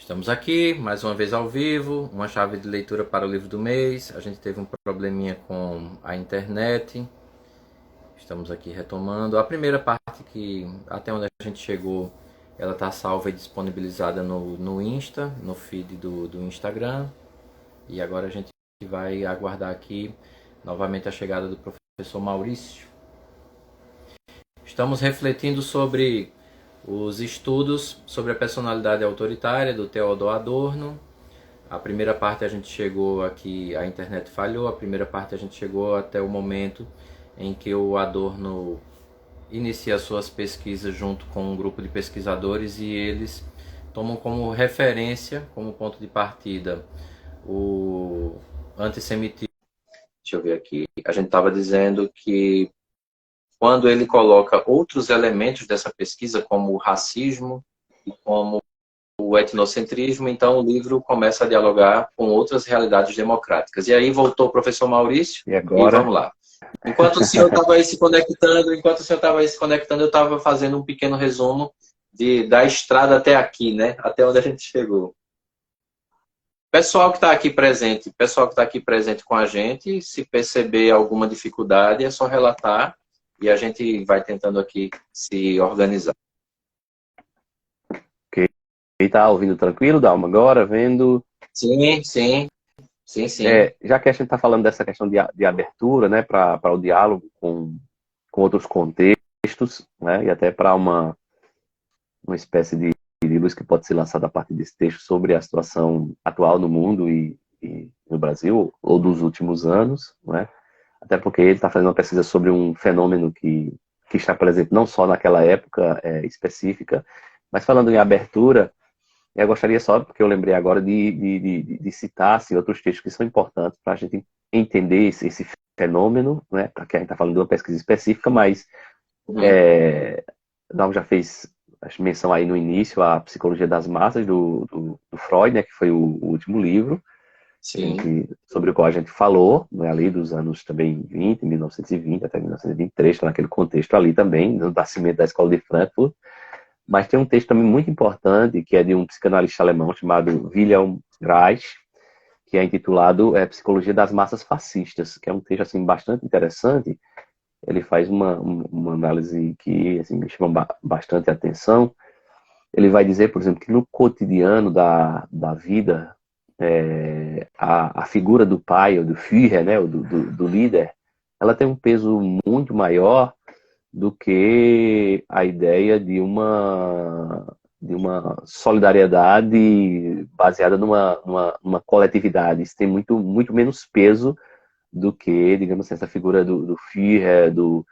Estamos aqui, mais uma vez ao vivo, uma chave de leitura para o livro do mês. A gente teve um probleminha com a internet. Estamos aqui retomando. A primeira parte que até onde a gente chegou, ela está salva e disponibilizada no Insta, no feed do Instagram. E agora a gente vai aguardar aqui novamente a chegada do professor Maurício. Estamos refletindo sobre os estudos sobre a personalidade autoritária do Theodor Adorno. A primeira parte a gente chegou aqui, a internet falhou, a primeira parte a gente chegou até o momento em que o Adorno inicia suas pesquisas junto com um grupo de pesquisadores e eles tomam como referência, como ponto de partida, o antissemitismo. Deixa eu ver aqui. A gente estava dizendo que quando ele coloca outros elementos dessa pesquisa, como o racismo e como o etnocentrismo, então o livro começa a dialogar com outras realidades democráticas. E aí voltou o professor Maurício, e vamos lá. Enquanto o senhor estava aí se conectando, eu estava fazendo um pequeno resumo da estrada até aqui, né? Até onde a gente chegou. Pessoal que está aqui presente com a gente, se perceber alguma dificuldade, é só relatar e a gente vai tentando aqui se organizar. Ok. Tá ouvindo tranquilo, Dalma? Agora, vendo... Sim. Já que a gente está falando dessa questão de abertura, né, para o diálogo com outros contextos, né, e até para uma espécie de luz que pode ser lançada a partir desse texto sobre a situação atual no mundo e no Brasil, ou dos últimos anos, né, até porque ele está fazendo uma pesquisa sobre um fenômeno que está presente não só naquela época específica, mas falando em abertura, eu gostaria só, porque eu lembrei agora de citar assim, outros textos que são importantes para a gente entender esse fenômeno, né, porque a gente está falando de uma pesquisa específica, mas Dalmo já fez acho, menção aí no início à Psicologia das Massas, do Freud, né, que foi o último livro, sobre o qual a gente falou, né, ali dos anos também 20, 1920 até 1923, naquele contexto ali também, do nascimento da Escola de Frankfurt. Mas tem um texto também muito importante, que é de um psicanalista alemão chamado Wilhelm Reich, que é intitulado Psicologia das Massas Fascistas, que é um texto assim, bastante interessante. Ele faz uma análise que assim, me chama bastante atenção. Ele vai dizer, por exemplo, que no cotidiano da vida, a figura do pai, ou do Führer, né, ou do líder, ela tem um peso muito maior do que a ideia de uma solidariedade baseada numa coletividade. Isso tem muito menos peso do que, digamos assim, essa figura do Führer, do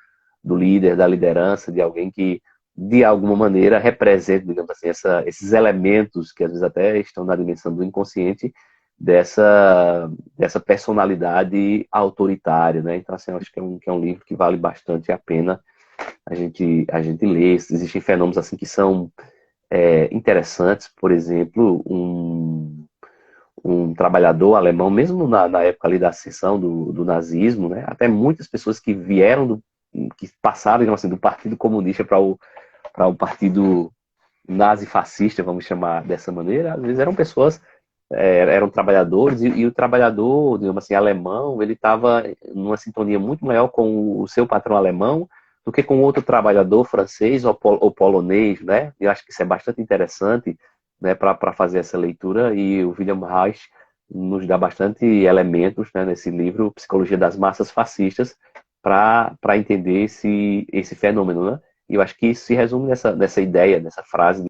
líder, da liderança, de alguém que, de alguma maneira, representa, digamos assim, esses elementos que às vezes até estão na dimensão do inconsciente, dessa personalidade autoritária, né? Então, assim, eu acho que é um livro que vale bastante a pena a gente lê. Existem fenômenos assim que são interessantes. Por exemplo, um trabalhador alemão, mesmo na época ali da ascensão do nazismo, né, até muitas pessoas que vieram, que passaram, digamos assim, do Partido Comunista para o Partido Nazi-fascista, vamos chamar dessa maneira, às vezes eram pessoas, eram trabalhadores, e o trabalhador, digamos assim, alemão, ele estava numa sintonia muito maior com o seu patrão alemão do que com outro trabalhador francês ou polonês, né? Eu acho que isso é bastante interessante, né, para fazer essa leitura, e o Wilhelm Reich nos dá bastante elementos, né, nesse livro, Psicologia das Massas Fascistas, para entender esse fenômeno, né? E eu acho que isso se resume nessa ideia, nessa frase.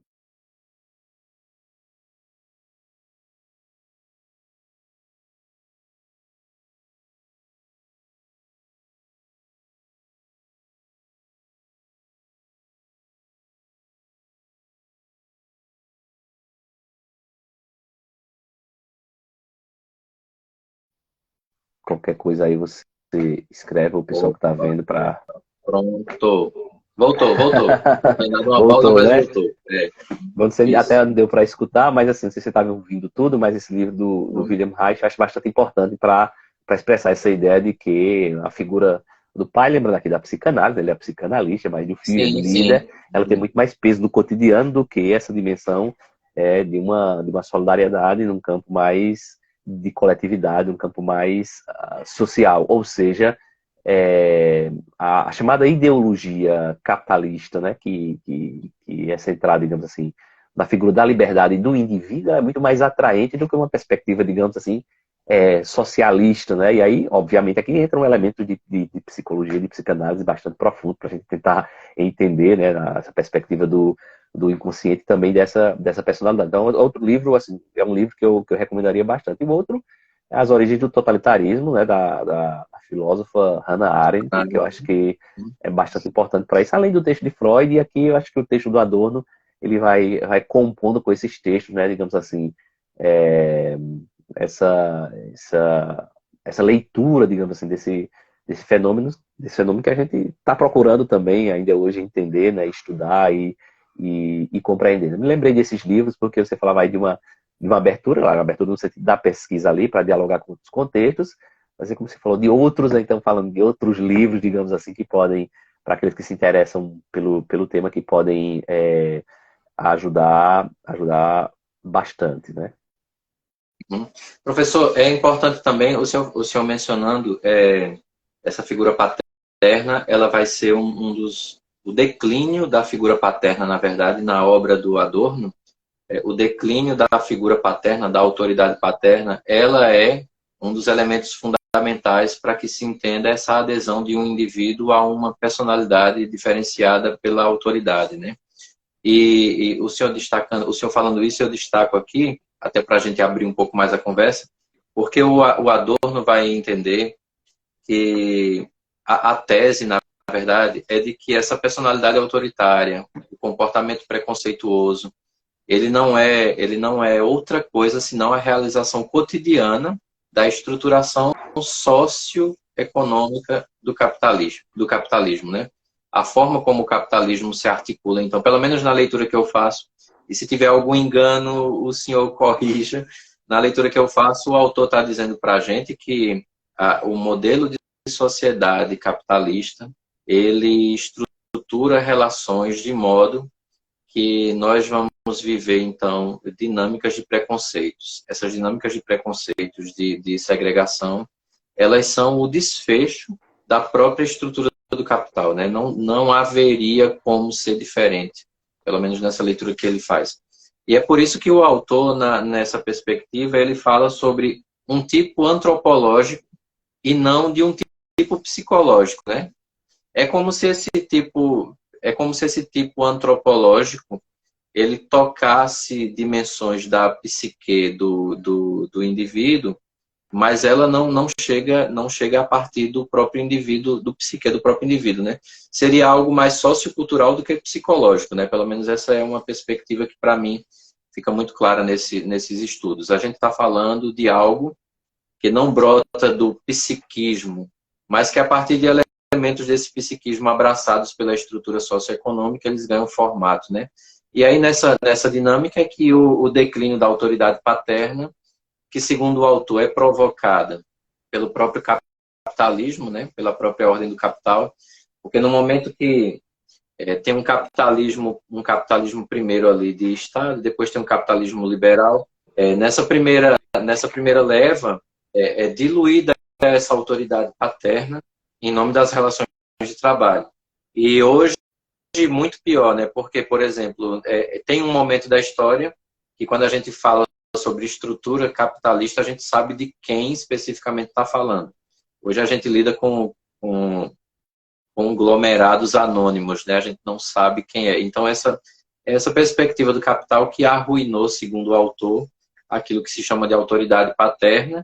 Qualquer coisa aí você escreve, o pessoal que está vendo para... Pronto. Voltou. Tinha dado uma pausa, Voltou, mas né? voltou. Você até deu para escutar, mas assim, não sei se você estava ouvindo tudo, mas esse livro do Wilhelm Reich eu acho bastante importante para expressar essa ideia de que a figura do pai, lembrando aqui da psicanálise, ele é psicanalista, mas do filho, do Sim. líder, ela tem muito mais peso no cotidiano do que essa dimensão de uma solidariedade num campo mais de coletividade, um campo mais social. Ou seja, a chamada ideologia capitalista, né, que é centrada, digamos assim, na figura da liberdade do indivíduo, é muito mais atraente do que uma perspectiva, digamos assim, socialista, né? E aí, obviamente, aqui entra um elemento de psicologia, de psicanálise bastante profundo para a gente tentar entender, né, essa perspectiva do inconsciente também dessa personalidade. Então, outro livro, assim, é um livro que eu recomendaria bastante. E o outro é As Origens do Totalitarismo, né, da filósofa Hannah Arendt, que eu acho que é bastante importante para isso, além do texto de Freud, e aqui eu acho que o texto do Adorno, ele vai compondo com esses textos, né, digamos assim, essa, essa leitura, digamos assim, desse fenômeno que a gente está procurando também ainda hoje entender, né, estudar e compreender. Eu me lembrei desses livros porque você falava aí de uma abertura, lá, uma abertura no sentido da pesquisa ali, para dialogar com os contextos, mas é como você falou de outros, então falando de outros livros, digamos assim, que podem, para aqueles que se interessam pelo tema, que podem ajudar bastante, né? Professor, é importante também, o senhor mencionando essa figura paterna, ela vai ser um dos... O declínio da figura paterna, na verdade, na obra do Adorno, o declínio da figura paterna, da autoridade paterna, ela é um dos elementos fundamentais para que se entenda essa adesão de um indivíduo a uma personalidade diferenciada pela autoridade, né? E o senhor destacando, o senhor falando isso, eu destaco aqui, até para a gente abrir um pouco mais a conversa, porque o Adorno vai entender que a tese, na verdade, é de que essa personalidade autoritária, o comportamento preconceituoso, ele não é outra coisa senão a realização cotidiana da estruturação socioeconômica do capitalismo, né? A forma como o capitalismo se articula. Então, pelo menos na leitura que eu faço, e se tiver algum engano, o senhor corrija. Na leitura que eu faço, o autor está dizendo para a gente que o modelo de sociedade capitalista, ele estrutura relações de modo que nós vamos viver, então, dinâmicas de preconceitos. Essas dinâmicas de preconceitos, de segregação, elas são o desfecho da própria estrutura do capital, né? Não haveria como ser diferente, pelo menos nessa leitura que ele faz. E é por isso que o autor, nessa perspectiva, ele fala sobre um tipo antropológico e não de um tipo psicológico, né? É como se esse tipo antropológico ele tocasse dimensões da psique do indivíduo, mas ela não chega a partir do próprio indivíduo, do psique do próprio indivíduo, né? Seria algo mais sociocultural do que psicológico, né? Pelo menos essa é uma perspectiva que, para mim, fica muito clara nesses estudos. A gente está falando de algo que não brota do psiquismo, mas que a partir de elementos desse psiquismo abraçados pela estrutura socioeconômica, eles ganham formato, né? E aí, nessa dinâmica é que o declínio da autoridade paterna, que, segundo o autor, é provocada pelo próprio capitalismo, né? Pela própria ordem do capital, porque no momento que tem um capitalismo primeiro ali de Estado, depois tem um capitalismo liberal, nessa primeira leva, é diluída essa autoridade paterna em nome das relações de trabalho. E hoje, muito pior, né? Porque, por exemplo, tem um momento da história que quando a gente fala sobre estrutura capitalista, a gente sabe de quem especificamente está falando. Hoje a gente lida com conglomerados anônimos, né? A gente não sabe quem é. Então, essa perspectiva do capital que arruinou, segundo o autor, aquilo que se chama de autoridade paterna,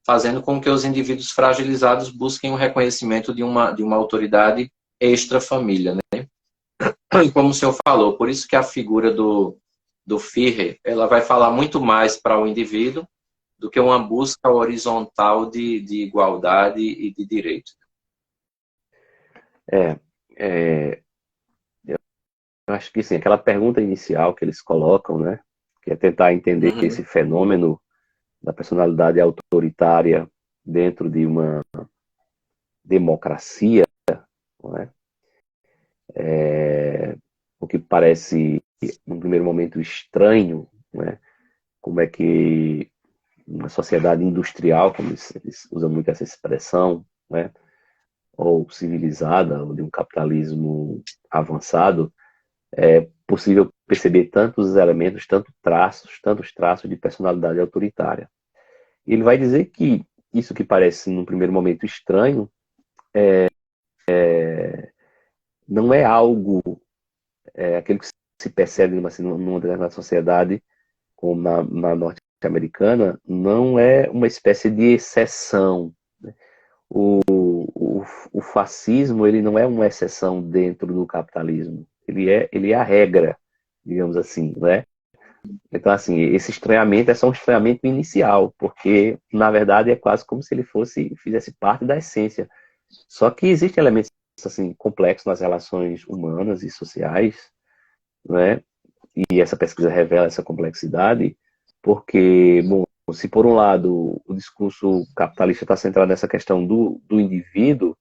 fazendo com que os indivíduos fragilizados busquem o reconhecimento de uma autoridade extra-família, né? Como o senhor falou, por isso que a figura do Führer, ela vai falar muito mais para o indivíduo do que uma busca horizontal de igualdade e de direito. É, é, eu acho que sim, aquela pergunta inicial que eles colocam, né, que é tentar entender Uhum. esse fenômeno da personalidade autoritária dentro de uma democracia, não é? O que parece, num primeiro momento, estranho, né? Como é que uma sociedade industrial, como eles usam muito essa expressão, né? Ou civilizada, ou de um capitalismo avançado, é possível perceber tantos elementos, tantos traços de personalidade autoritária. Ele vai dizer que isso que parece, num primeiro momento, estranho, não é algo, aquilo que se percebe assim, numa determinada sociedade, como na norte-americana, não é uma espécie de exceção. O fascismo, ele não é uma exceção dentro do capitalismo. Ele é a regra, digamos assim, né? Então, assim, esse estranhamento é só um estranhamento inicial, porque, na verdade, é quase como se ele fizesse parte da essência. Só que existem elementos, assim, complexos nas relações humanas e sociais, né? E essa pesquisa revela essa complexidade, porque, bom, se por um lado o discurso capitalista está centrado nessa questão do indivíduo,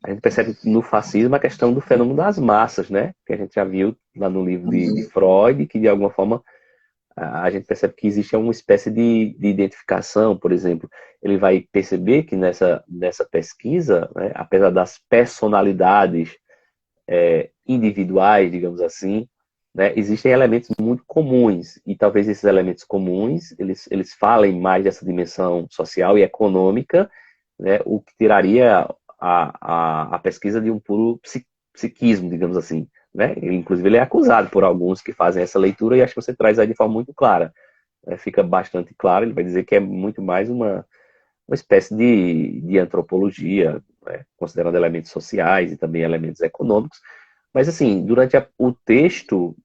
a gente percebe no fascismo a questão do fenômeno das massas, né? Que a gente já viu lá no livro de Freud, que de alguma forma a gente percebe que existe uma espécie de identificação, por exemplo. Ele vai perceber que nessa pesquisa, né, apesar das personalidades individuais, digamos assim, né, existem elementos muito comuns, e talvez esses elementos comuns, eles falem mais dessa dimensão social e econômica, né, o que tiraria a pesquisa de um puro psiquismo, digamos assim. Né? Inclusive, ele é acusado por alguns que fazem essa leitura, e acho que você traz aí de forma muito clara. Fica bastante claro, ele vai dizer que é muito mais uma espécie de antropologia, né? Considerando elementos sociais e também elementos econômicos. Mas, assim, durante o texto,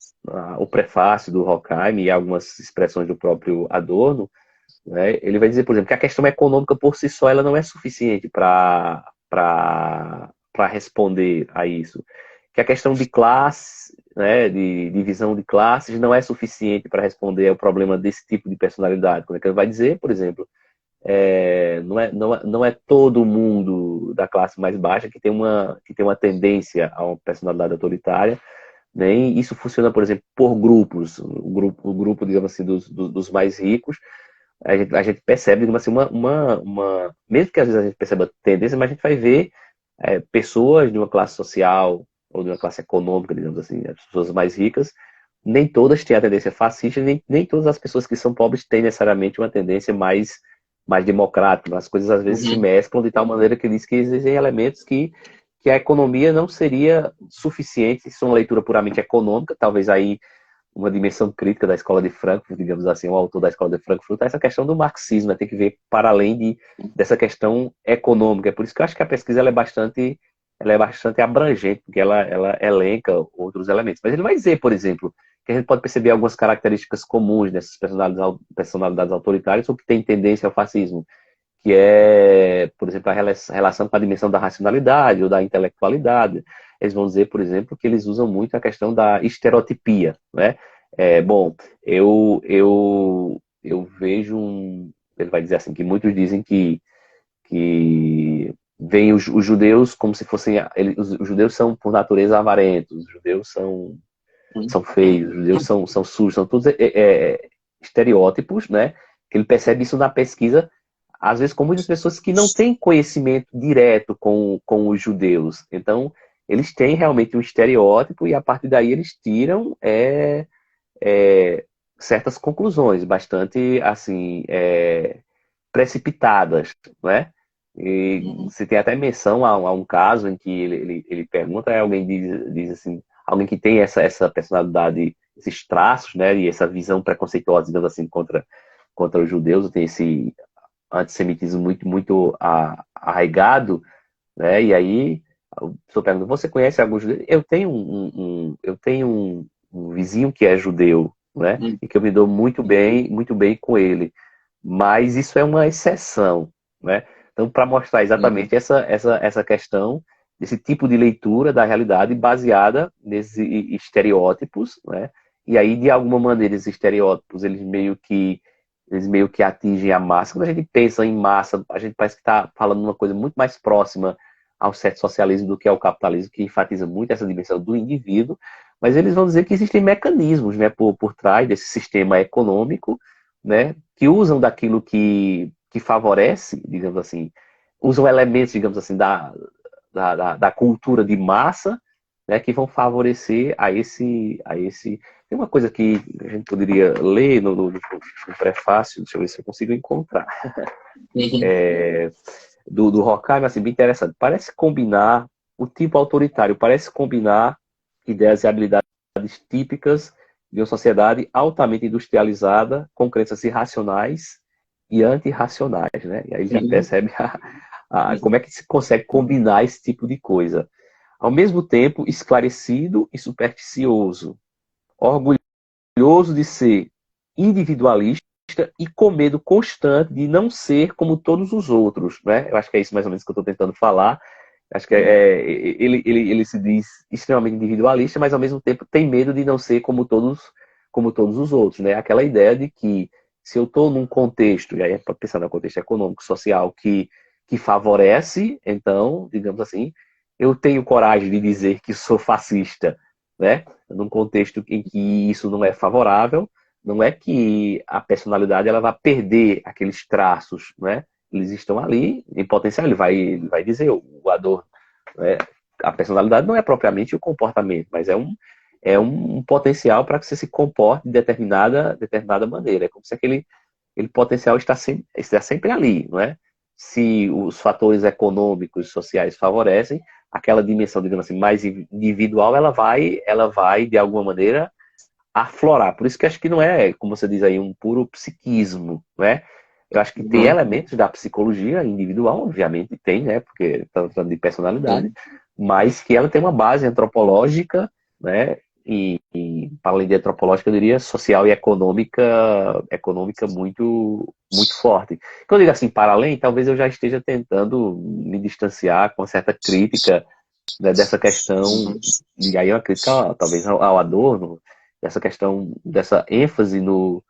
o prefácio do Horkheim e algumas expressões do próprio Adorno, né, ele vai dizer, por exemplo, que a questão econômica por si só ela não é suficiente para responder a isso. Que a questão de classe, né, de divisão de classes, não é suficiente para responder ao problema desse tipo de personalidade. Como é que ele vai dizer, por exemplo, não é todo mundo da classe mais baixa que tem uma tendência a uma personalidade autoritária, nem isso funciona, por exemplo, por grupos. O grupo digamos assim, dos mais ricos, a gente percebe, digamos assim, mesmo que às vezes a gente perceba tendência, mas a gente vai ver pessoas de uma classe social ou de uma classe econômica, digamos assim, as pessoas mais ricas, nem todas têm a tendência fascista, nem todas as pessoas que são pobres têm necessariamente uma tendência mais democrática. As coisas às vezes se mesclam de tal maneira que diz que existem elementos que a economia não seria suficiente, se uma leitura puramente econômica, talvez aí uma dimensão crítica da escola de Frankfurt, digamos assim, o autor da escola de Frankfurt, é essa questão do marxismo, né? Tem que ver para além dessa questão econômica. É por isso que eu acho que a pesquisa ela é bastante abrangente, porque ela elenca outros elementos. Mas ele vai dizer, por exemplo, que a gente pode perceber algumas características comuns dessas personalidades autoritárias ou que têm tendência ao fascismo, que é, por exemplo, a relação com a dimensão da racionalidade ou da intelectualidade. Eles vão dizer, por exemplo, que eles usam muito a questão da estereotipia, né? Bom, eu vejo ele vai dizer assim, que muitos dizem que veem os judeus como se fossem, os judeus são por natureza avarentos, os judeus são feios, os judeus são sujos, são todos estereótipos, né? Que ele percebe isso na pesquisa, às vezes com muitas pessoas que não têm conhecimento direto com os judeus. Então, eles têm realmente um estereótipo e a partir daí eles tiram certas conclusões bastante assim precipitadas, né? E você tem até menção a um caso em que ele pergunta, alguém diz assim, alguém que tem essa personalidade, esses traços, né, e essa visão preconceituosa, digamos assim, contra os judeus, tem esse antissemitismo muito arraigado, né? E aí a pessoa pergunta, você conhece algum judeu? Eu tenho um vizinho que é judeu, né? E que eu me dou muito bem com ele. Mas isso é uma exceção, né? Então, para mostrar exatamente essa questão desse tipo de leitura da realidade baseada nesses estereótipos, né? E aí, de alguma maneira, esses estereótipos, eles meio que atingem a massa. Quando a gente pensa em massa, a gente parece que está falando uma coisa muito mais próxima ao certo socialismo do que ao capitalismo, que enfatiza muito essa dimensão do indivíduo. mas eles vão dizer que existem mecanismos, né, por trás desse sistema econômico, né, que usam daquilo que favorece, digamos assim, usam elementos, digamos assim, da cultura de massa, né, que vão favorecer a esse. Tem uma coisa que a gente poderia ler no prefácio, deixa eu ver se eu consigo encontrar, Uhum. do Horkheimer, assim, bem interessante. Parece combinar o tipo autoritário, parece combinar ideias e habilidades típicas de uma sociedade altamente industrializada, com crenças irracionais e antirracionais, né? E aí já Uhum. percebe como é que se consegue combinar esse tipo de coisa. Ao mesmo tempo, esclarecido e supersticioso, orgulhoso de ser individualista e com medo constante de não ser como todos os outros, né? Eu acho que é isso mais ou menos que eu estou tentando falar. Acho que ele se diz extremamente individualista, mas ao mesmo tempo tem medo de não ser como todos os outros, né? Aquela ideia de que se eu estou num contexto, e aí é para pensar no contexto econômico, social, que favorece, então, digamos assim, eu tenho coragem de dizer que sou fascista, né? Num contexto em que isso não é favorável, não é que a personalidade ela vai perder aqueles traços, né? Eles estão ali em potencial. Ele vai dizer, o Adorno, né? A personalidade não é propriamente o comportamento, mas é um potencial para que você se comporte de determinada maneira. É como se aquele potencial está sempre ali, não é? Se os fatores econômicos e sociais favorecem, aquela dimensão, digamos assim, mais individual, ela vai de alguma maneira aflorar. Por isso que acho que não é, como você diz aí, um puro psiquismo, né? Eu acho que tem Uhum. elementos da psicologia individual, obviamente tem, né? Porque estamos falando de personalidade, Sim. mas que ela tem uma base antropológica, né? E para além de antropológica, eu diria social e econômica muito, muito forte. Quando eu digo assim, para além, talvez eu já esteja tentando me distanciar com certa crítica, né, dessa questão, Uhum. e aí é uma crítica talvez ao Adorno, dessa questão, dessa ênfase no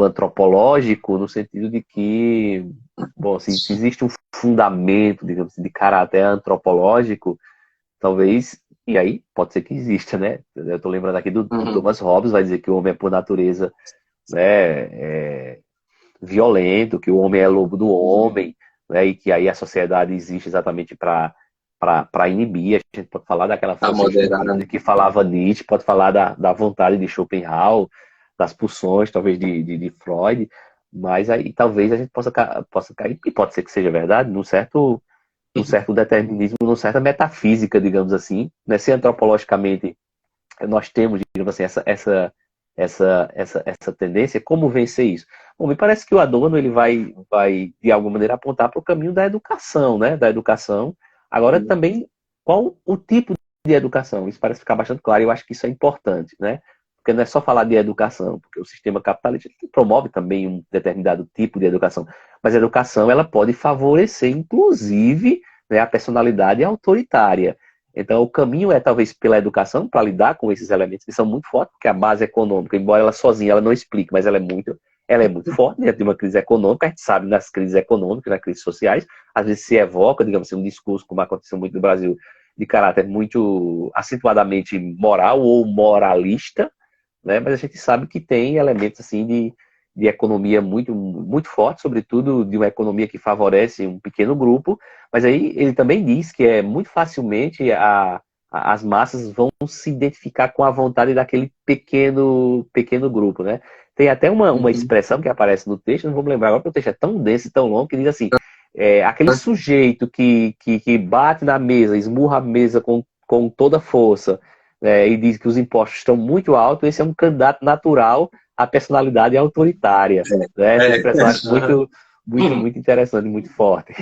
antropológico, no sentido de que, bom, assim, se existe um fundamento, digamos assim, de caráter antropológico, talvez, e aí pode ser que exista, né? Eu estou lembrando aqui do Uhum. Thomas Hobbes, vai dizer que o homem é por natureza, né, violento, que o homem é lobo do homem, né, e que aí a sociedade existe exatamente para inibir. A gente pode falar daquela A força moderar. instintiva de que falava Nietzsche, pode falar da vontade de Schopenhauer, das pulsões, talvez de Freud, mas aí talvez a gente possa cair, e pode ser que seja verdade, num certo determinismo, numa certa metafísica, digamos assim, né? Se antropologicamente nós temos, digamos assim, essa tendência, como vencer isso? Bom, me parece que o Adorno ele vai de alguma maneira apontar para o caminho da educação, né? Da educação. Agora também, qual o tipo de educação? Isso parece ficar bastante claro e eu acho que isso é importante, né? Porque não é só falar de educação, porque o sistema capitalista promove também um determinado tipo de educação, mas a educação ela pode favorecer, inclusive, né, a personalidade autoritária. Então, o caminho é talvez pela educação para lidar com esses elementos que são muito fortes, porque a base econômica, embora ela sozinha ela não explique, mas ela é muito forte dentro de uma crise econômica. A gente sabe nas crises econômicas, nas crises sociais, às vezes se evoca, digamos assim, um discurso, como aconteceu muito no Brasil, de caráter muito acentuadamente moral ou moralista, né? Mas a gente sabe que tem elementos assim de economia muito, muito forte, sobretudo de uma economia que favorece um pequeno grupo, mas aí ele também diz que é muito facilmente as massas vão se identificar com a vontade daquele pequeno grupo, né? Tem até uma Uhum. expressão que aparece no texto, não vou me lembrar agora, porque o texto é tão denso e tão longo, que diz assim, aquele sujeito que bate na mesa, esmurra a mesa com toda força, e diz que os impostos estão muito altos, esse é um candidato natural à personalidade autoritária. Né? Essa É. expressão eu acho Aham. muito, muito, muito interessante, muito forte.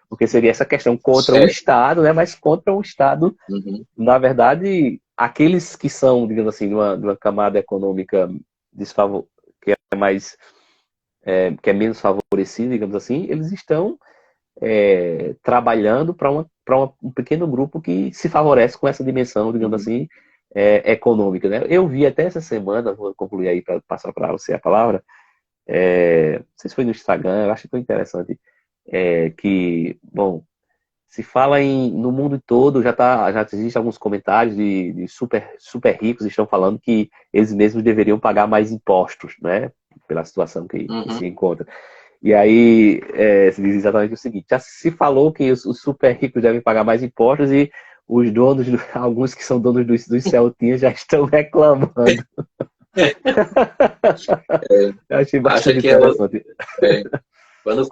Porque seria essa questão contra o É. Estado, né? Mas contra o Estado, Uhum. na verdade, aqueles que são, digamos assim, de uma camada econômica que é mais, que é menos favorecida, digamos assim, eles estão trabalhando para um pequeno grupo que se favorece com essa dimensão, digamos Uhum. assim, econômica. Né? Eu vi até essa semana, vou concluir aí para passar para você a palavra, não sei se foi no Instagram, eu acho que foi interessante, que, bom, se fala no mundo todo, já existem alguns comentários de super ricos que estão falando que eles mesmos deveriam pagar mais impostos, né? Pela situação que se encontra. E aí se diz exatamente o seguinte: já se falou que os super ricos devem pagar mais impostos e os donos, alguns que são donos dos Celtinhas já estão reclamando. Eu achei bastante interessante. Quando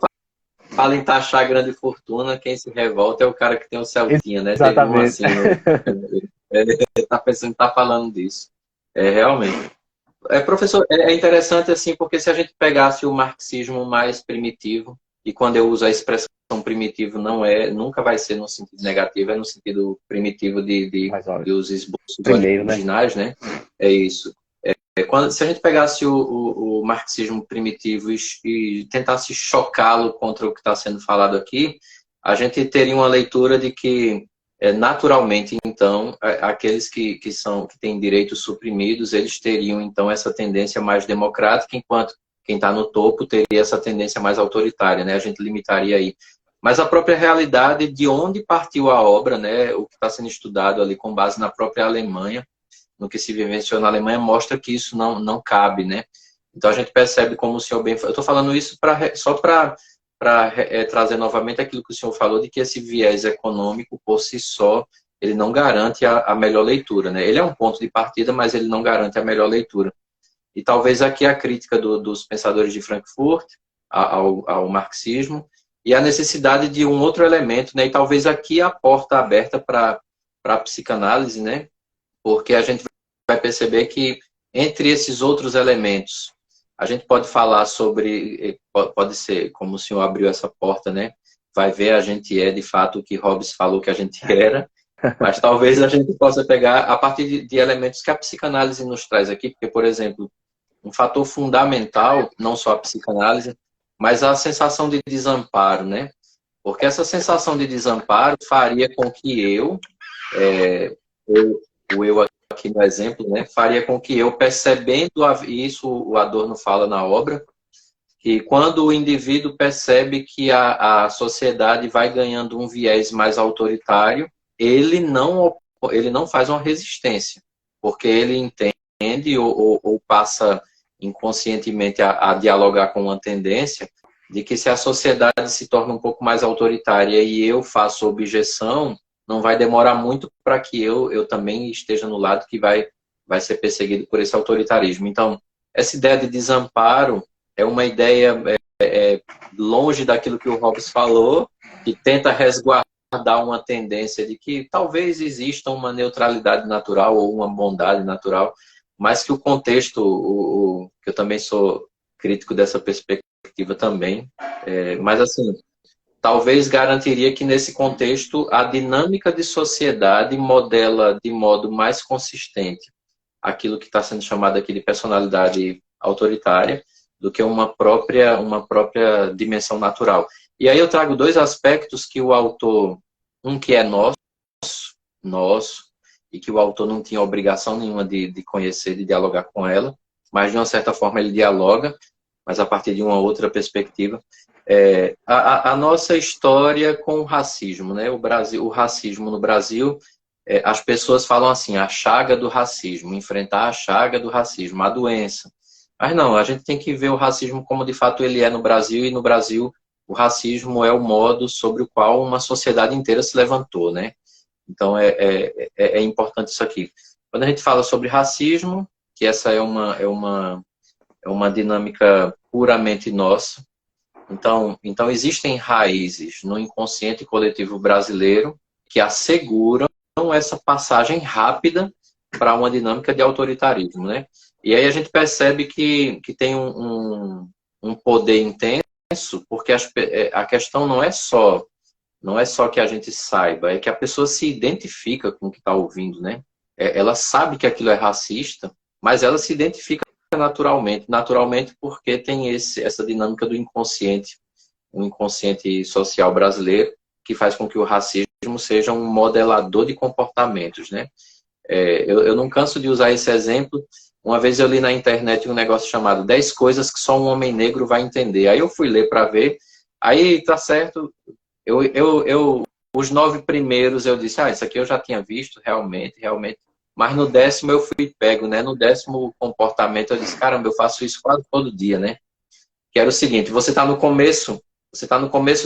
fala em taxar grande fortuna, quem se revolta é o cara que tem o Celtinha, né? Exatamente. Teve ele tá pensando que tá falando disso. Realmente. Professor, é interessante assim, porque se a gente pegasse o marxismo mais primitivo, e quando eu uso a expressão primitivo, nunca vai ser no sentido negativo, é no sentido primitivo de os esboços originais, né? É isso. Se a gente pegasse o marxismo primitivo e tentasse chocá-lo contra o que está sendo falado aqui, a gente teria uma leitura de que, naturalmente, então, aqueles que têm direitos suprimidos, eles teriam, então, essa tendência mais democrática, enquanto quem está no topo teria essa tendência mais autoritária, né? A gente limitaria aí. Mas a própria realidade de onde partiu a obra, né? O que está sendo estudado ali com base na própria Alemanha, no que se vivenciou na Alemanha, mostra que isso não cabe, né? Então a gente percebe, como o senhor bem... Eu estou falando isso só para trazer novamente aquilo que o senhor falou, de que esse viés econômico, por si só, ele não garante a melhor leitura, né? Ele é um ponto de partida, mas ele não garante a melhor leitura. E talvez aqui a crítica dos pensadores de Frankfurt ao marxismo e a necessidade de um outro elemento, né? E talvez aqui a porta aberta para a psicanálise, né? Porque a gente vai perceber que entre esses outros elementos, a gente pode falar sobre, pode ser, como o senhor abriu essa porta, né? Vai ver, a gente de fato o que Hobbes falou que a gente era, mas talvez a gente possa pegar a partir de elementos que a psicanálise nos traz aqui, porque, por exemplo, um fator fundamental, não só a psicanálise, mas a sensação de desamparo, né? Porque essa sensação de desamparo faria com que eu aqui no exemplo, né, faria com que eu, percebendo isso, o Adorno fala na obra, que quando o indivíduo percebe que a sociedade vai ganhando um viés mais autoritário, ele não faz uma resistência, porque ele entende ou passa inconscientemente a dialogar com uma tendência de que se a sociedade se torna um pouco mais autoritária e eu faço objeção, não vai demorar muito para que eu também esteja no lado que vai ser perseguido por esse autoritarismo. Então, essa ideia de desamparo é uma ideia longe daquilo que o Hobbes falou, que tenta resguardar uma tendência de que talvez exista uma neutralidade natural ou uma bondade natural, mas que o contexto, que eu também sou crítico dessa perspectiva também, mas assim, talvez garantiria que nesse contexto a dinâmica de sociedade modela de modo mais consistente aquilo que está sendo chamado aqui de personalidade autoritária do que uma própria dimensão natural. E aí eu trago dois aspectos que o autor, um que é nosso, e que o autor não tinha obrigação nenhuma de conhecer, de dialogar com ela, mas de uma certa forma ele dialoga, mas a partir de uma outra perspectiva. A nossa história com o racismo, né? O racismo no Brasil, as pessoas falam assim, a chaga do racismo, enfrentar a chaga do racismo, a doença. Mas não, a gente tem que ver o racismo como de fato ele é no Brasil, e no Brasil o racismo é o modo sobre o qual uma sociedade inteira se levantou, né? Então é importante isso aqui. Quando a gente fala sobre racismo, que essa é uma dinâmica puramente nossa, então existem raízes no inconsciente coletivo brasileiro que asseguram essa passagem rápida para uma dinâmica de autoritarismo, né? E aí a gente percebe que tem um poder intenso, porque a questão não é só que a gente saiba, é que a pessoa se identifica com o que está ouvindo, né? Ela sabe que aquilo é racista, mas ela se identifica naturalmente porque tem essa dinâmica do inconsciente, o inconsciente social brasileiro, que faz com que o racismo seja um modelador de comportamentos, né? Eu não canso de usar esse exemplo. Uma vez eu li na internet um negócio chamado 10 coisas que só um homem negro vai entender. Aí eu fui ler para ver, aí tá certo, eu os 9 primeiros eu disse, isso aqui eu já tinha visto, realmente, realmente. Mas no 10º eu fui pego, né? No 10º comportamento eu disse, caramba, eu faço isso quase todo dia, né? Que era o seguinte, você está no começo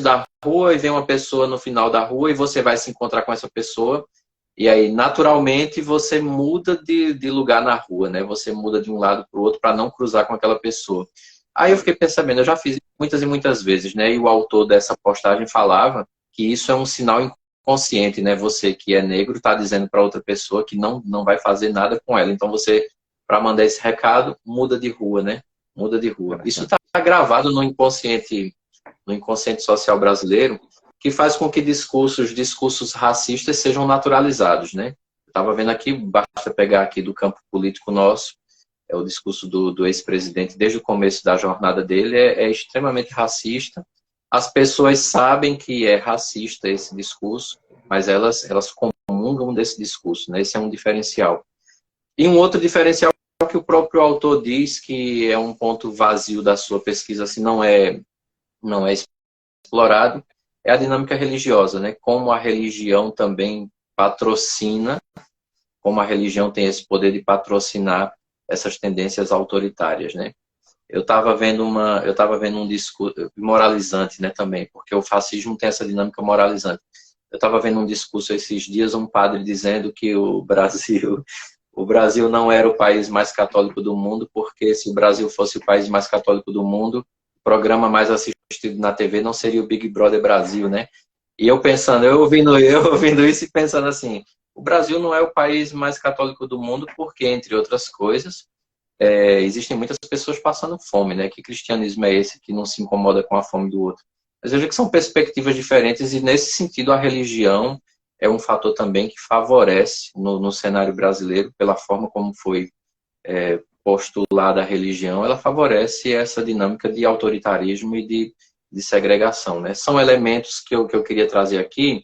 da rua e vem uma pessoa no final da rua e você vai se encontrar com essa pessoa e aí, naturalmente, você muda de lugar na rua, né? Você muda de um lado para o outro para não cruzar com aquela pessoa. Aí eu fiquei pensando, eu já fiz muitas e muitas vezes, né? E o autor dessa postagem falava que isso é um sinal inconsciente, né? Você que é negro está dizendo para outra pessoa que não vai fazer nada com ela. Então você, para mandar esse recado, muda de rua, né? Muda de rua. Isso está gravado no inconsciente social brasileiro, que faz com que discursos racistas sejam naturalizados, né? Eu estava vendo aqui, basta pegar aqui do campo político nosso, é o discurso do ex-presidente desde o começo da jornada dele, é extremamente racista. As pessoas sabem que é racista esse discurso, mas elas comungam desse discurso, né? Esse é um diferencial. E um outro diferencial que o próprio autor diz que é um ponto vazio da sua pesquisa, assim, não é explorado, é a dinâmica religiosa, né? Como a religião também patrocina, como a religião tem esse poder de patrocinar essas tendências autoritárias, né? Eu estava vendo um discurso moralizante, né, também, porque o fascismo tem essa dinâmica moralizante. Eu estava vendo um discurso esses dias, um padre dizendo que o Brasil não era o país mais católico do mundo, porque se o Brasil fosse o país mais católico do mundo, o programa mais assistido na TV não seria o Big Brother Brasil, né? E eu pensando, eu ouvindo isso e pensando assim, o Brasil não é o país mais católico do mundo porque, entre outras coisas, existem muitas pessoas passando fome, né? Que cristianismo é esse que não se incomoda com a fome do outro? Mas eu vejo que são perspectivas diferentes e, nesse sentido, a religião é um fator também que favorece no cenário brasileiro, pela forma como foi postulada a religião, ela favorece essa dinâmica de autoritarismo e de segregação, né? São elementos que eu queria trazer aqui,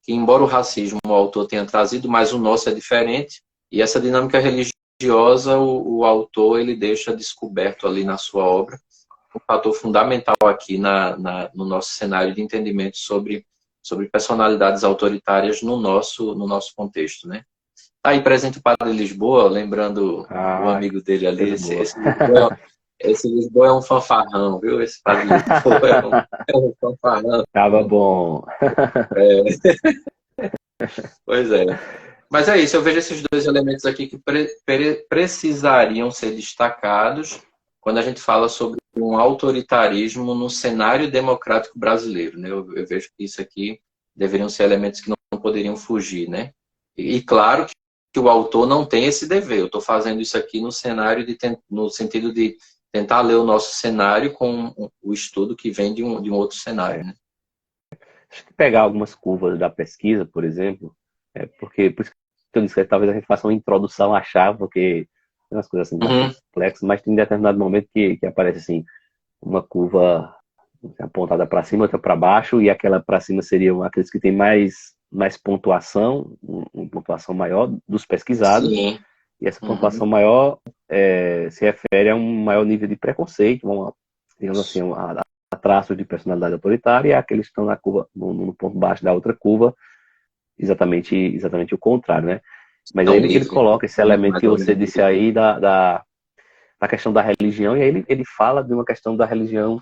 que embora o racismo o autor tenha trazido, mas o nosso é diferente, e essa dinâmica religiosa o autor ele deixa descoberto ali na sua obra, um fator fundamental aqui no nosso cenário de entendimento sobre personalidades autoritárias no nosso contexto, né? Tá aí presente o Padre Lisboa, lembrando o amigo dele ali, esse Lisboa é um fanfarrão, viu? Esse Padre Lisboa é um fanfarrão. Tava bom. Pois é. Mas é isso, eu vejo esses dois elementos aqui que precisariam ser destacados quando a gente fala sobre um autoritarismo no cenário democrático brasileiro, né? Eu vejo que isso aqui deveriam ser elementos que não poderiam fugir, né? E claro que o autor não tem esse dever. Eu estou fazendo isso aqui no sentido de tentar ler o nosso cenário com o estudo que vem de um outro cenário, né? Deixa eu pegar algumas curvas da pesquisa, por exemplo, porque por isso que eu disse que talvez a gente faça uma introdução à chave, porque tem umas coisas assim bastante complexas, mas tem um determinado momento que aparece assim, uma curva apontada para cima, outra para baixo, e aquela para cima seriam aqueles que têm mais pontuação, uma pontuação maior dos pesquisados. Sim. E essa pontuação maior se refere a um maior nível de preconceito, digamos assim, a traços de personalidade autoritária, e aqueles que estão na curva, no ponto baixo da outra curva, exatamente o contrário, né? Mas aí ele coloca esse elemento que você disse aí da questão da religião, e aí ele fala de uma questão da religião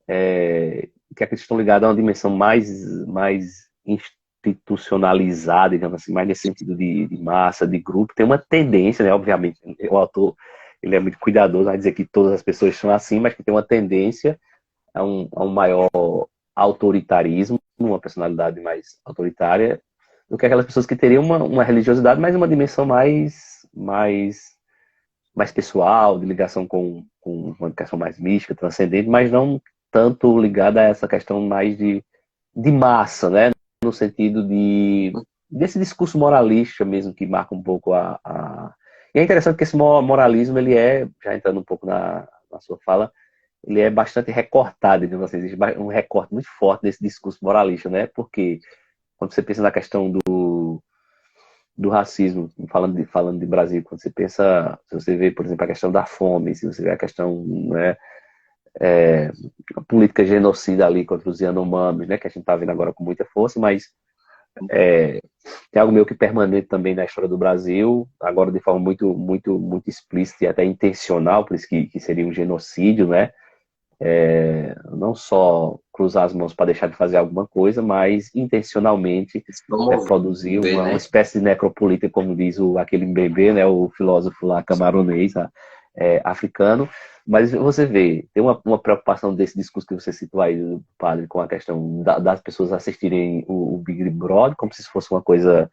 que a questão ligada a uma dimensão mais institucionalizada, digamos assim, mais nesse sentido de massa, de grupo. Tem uma tendência, né? Obviamente, o autor ele é muito cuidadoso, vai dizer que todas as pessoas são assim, mas que tem uma tendência a um maior autoritarismo, uma personalidade mais autoritária, do que aquelas pessoas que teriam uma religiosidade, mas uma dimensão mais pessoal, de ligação com uma questão mais mística, transcendente, mas não tanto ligada a essa questão mais de massa, né? No sentido desse discurso moralista mesmo, que marca um pouco E é interessante que esse moralismo, ele já entrando um pouco na sua fala, ele é bastante recortado, digamos assim, existe um recorte muito forte desse discurso moralista, né? Porque quando você pensa na questão do racismo, falando de Brasil, quando você pensa, se você vê, por exemplo, a questão da fome, se você vê a questão, né, a política genocida ali contra os Yanomamis, né, que a gente está vendo agora com muita força, mas tem algo meio que permanente também na história do Brasil, agora de forma muito explícita e até intencional, por isso que seria um genocídio, né? Não só cruzar as mãos para deixar de fazer alguma coisa, mas intencionalmente Promover, produzir uma né? espécie de necropolítica, como diz aquele bebê, né, o filósofo lá camaronês, africano. Mas você vê, tem uma preocupação desse discurso que você citou aí, do padre, com a questão das pessoas assistirem o Big Brother, como se fosse uma coisa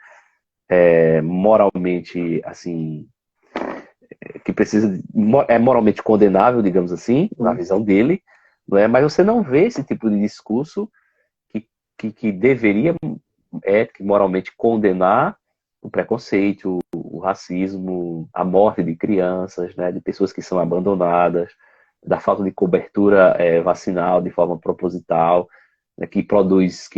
moralmente, assim, que precisa, é moralmente condenável, digamos assim, na visão dele, não é? Mas você não vê esse tipo de discurso que deveria que moralmente condenar o preconceito, o racismo, a morte de crianças, né, de pessoas que são abandonadas, da falta de cobertura vacinal de forma proposital, né, que produz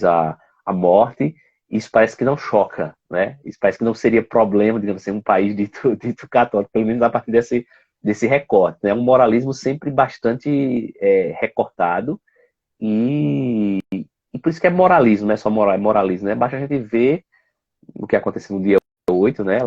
a morte. Isso parece que não choca, né? Isso parece que não seria problema, digamos assim, um país dito católico, pelo menos a partir desse recorte, né? Um moralismo sempre bastante recortado e por isso que é moralismo, não é só moral, é moralismo, né? Basta a gente ver o que aconteceu no dia 8, né?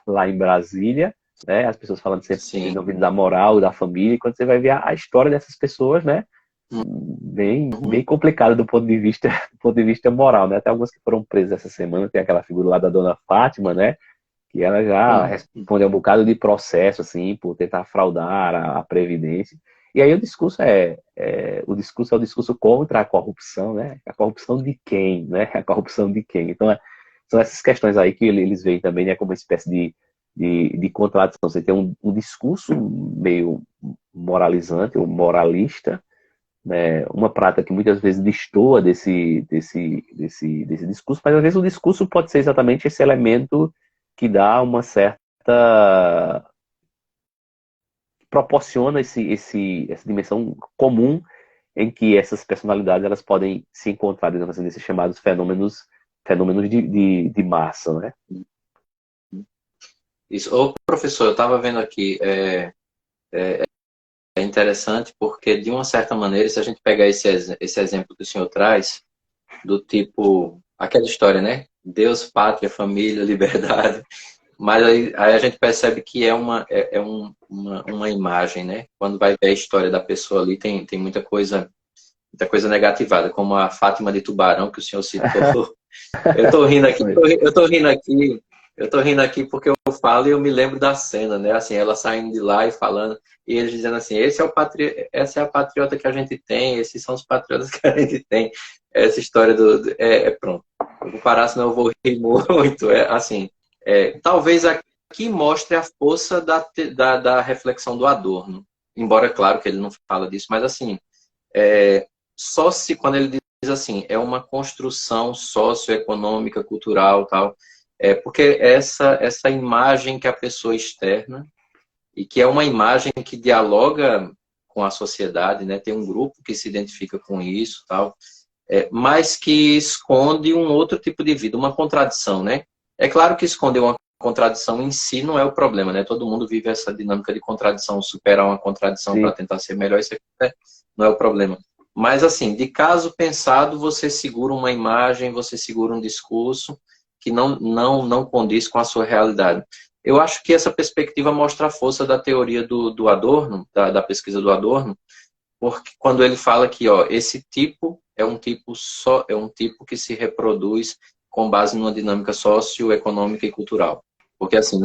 Lá em Brasília, né? As pessoas falando sempre Sim. da moral, da família, e quando você vai ver a história dessas pessoas, né? Bem complicado do ponto de vista moral, né? Até algumas que foram presas essa semana, tem aquela figura lá da dona Fátima, né? Que ela já responde a um bocado de processo, assim, por tentar fraudar a Previdência. E aí o discurso é o discurso contra a corrupção, né? A corrupção de quem, né? A corrupção de quem? Então, são essas questões aí que eles veem também, né? Como uma espécie de contradição. Você tem um discurso meio moralizante ou moralista, né, uma prática que muitas vezes destoa desse discurso, mas às vezes o discurso pode ser exatamente esse elemento que dá uma certa proporciona essa dimensão comum em que essas personalidades elas podem se encontrar, digamos assim, nesses chamados fenômenos de massa, né? Isso. Ô, professor, eu estava vendo aqui, é interessante porque, de uma certa maneira, se a gente pegar esse exemplo que o senhor traz, do tipo, aquela história, né? Deus, pátria, família, liberdade. Mas aí a gente percebe que uma imagem, né? Quando vai ver a história da pessoa ali, tem muita coisa negativada, como a Fátima de Tubarão, que o senhor citou. Eu tô rindo aqui, eu tô rindo aqui porque eu falo e eu me lembro da cena, né? Assim, ela saindo de lá e falando, e eles dizendo assim, essa é a patriota que a gente tem, esses são os patriotas que a gente tem. Essa história pronto. Eu vou parar, senão eu vou rir muito. Assim, talvez aqui mostre a força da reflexão do Adorno. Embora, claro, que ele não fala disso, mas assim, só se quando ele diz assim, é uma construção socioeconômica, cultural, tal, porque essa imagem que a pessoa externa e que é uma imagem que dialoga com a sociedade, né? Tem um grupo que se identifica com isso, tal, mas que esconde um outro tipo de vida, uma contradição, né? É claro que esconder uma contradição em si não é o problema, né? Todo mundo vive essa dinâmica de contradição, superar uma contradição para tentar ser melhor, isso aqui, né? Não é o problema. Mas, assim, de caso pensado, você segura uma imagem, você segura um discurso que não condiz com a sua realidade. Eu acho que essa perspectiva mostra a força da teoria do Adorno, da pesquisa do Adorno, porque quando ele fala que esse tipo é um tipo que se reproduz com base numa dinâmica socioeconômica e cultural. Porque, assim,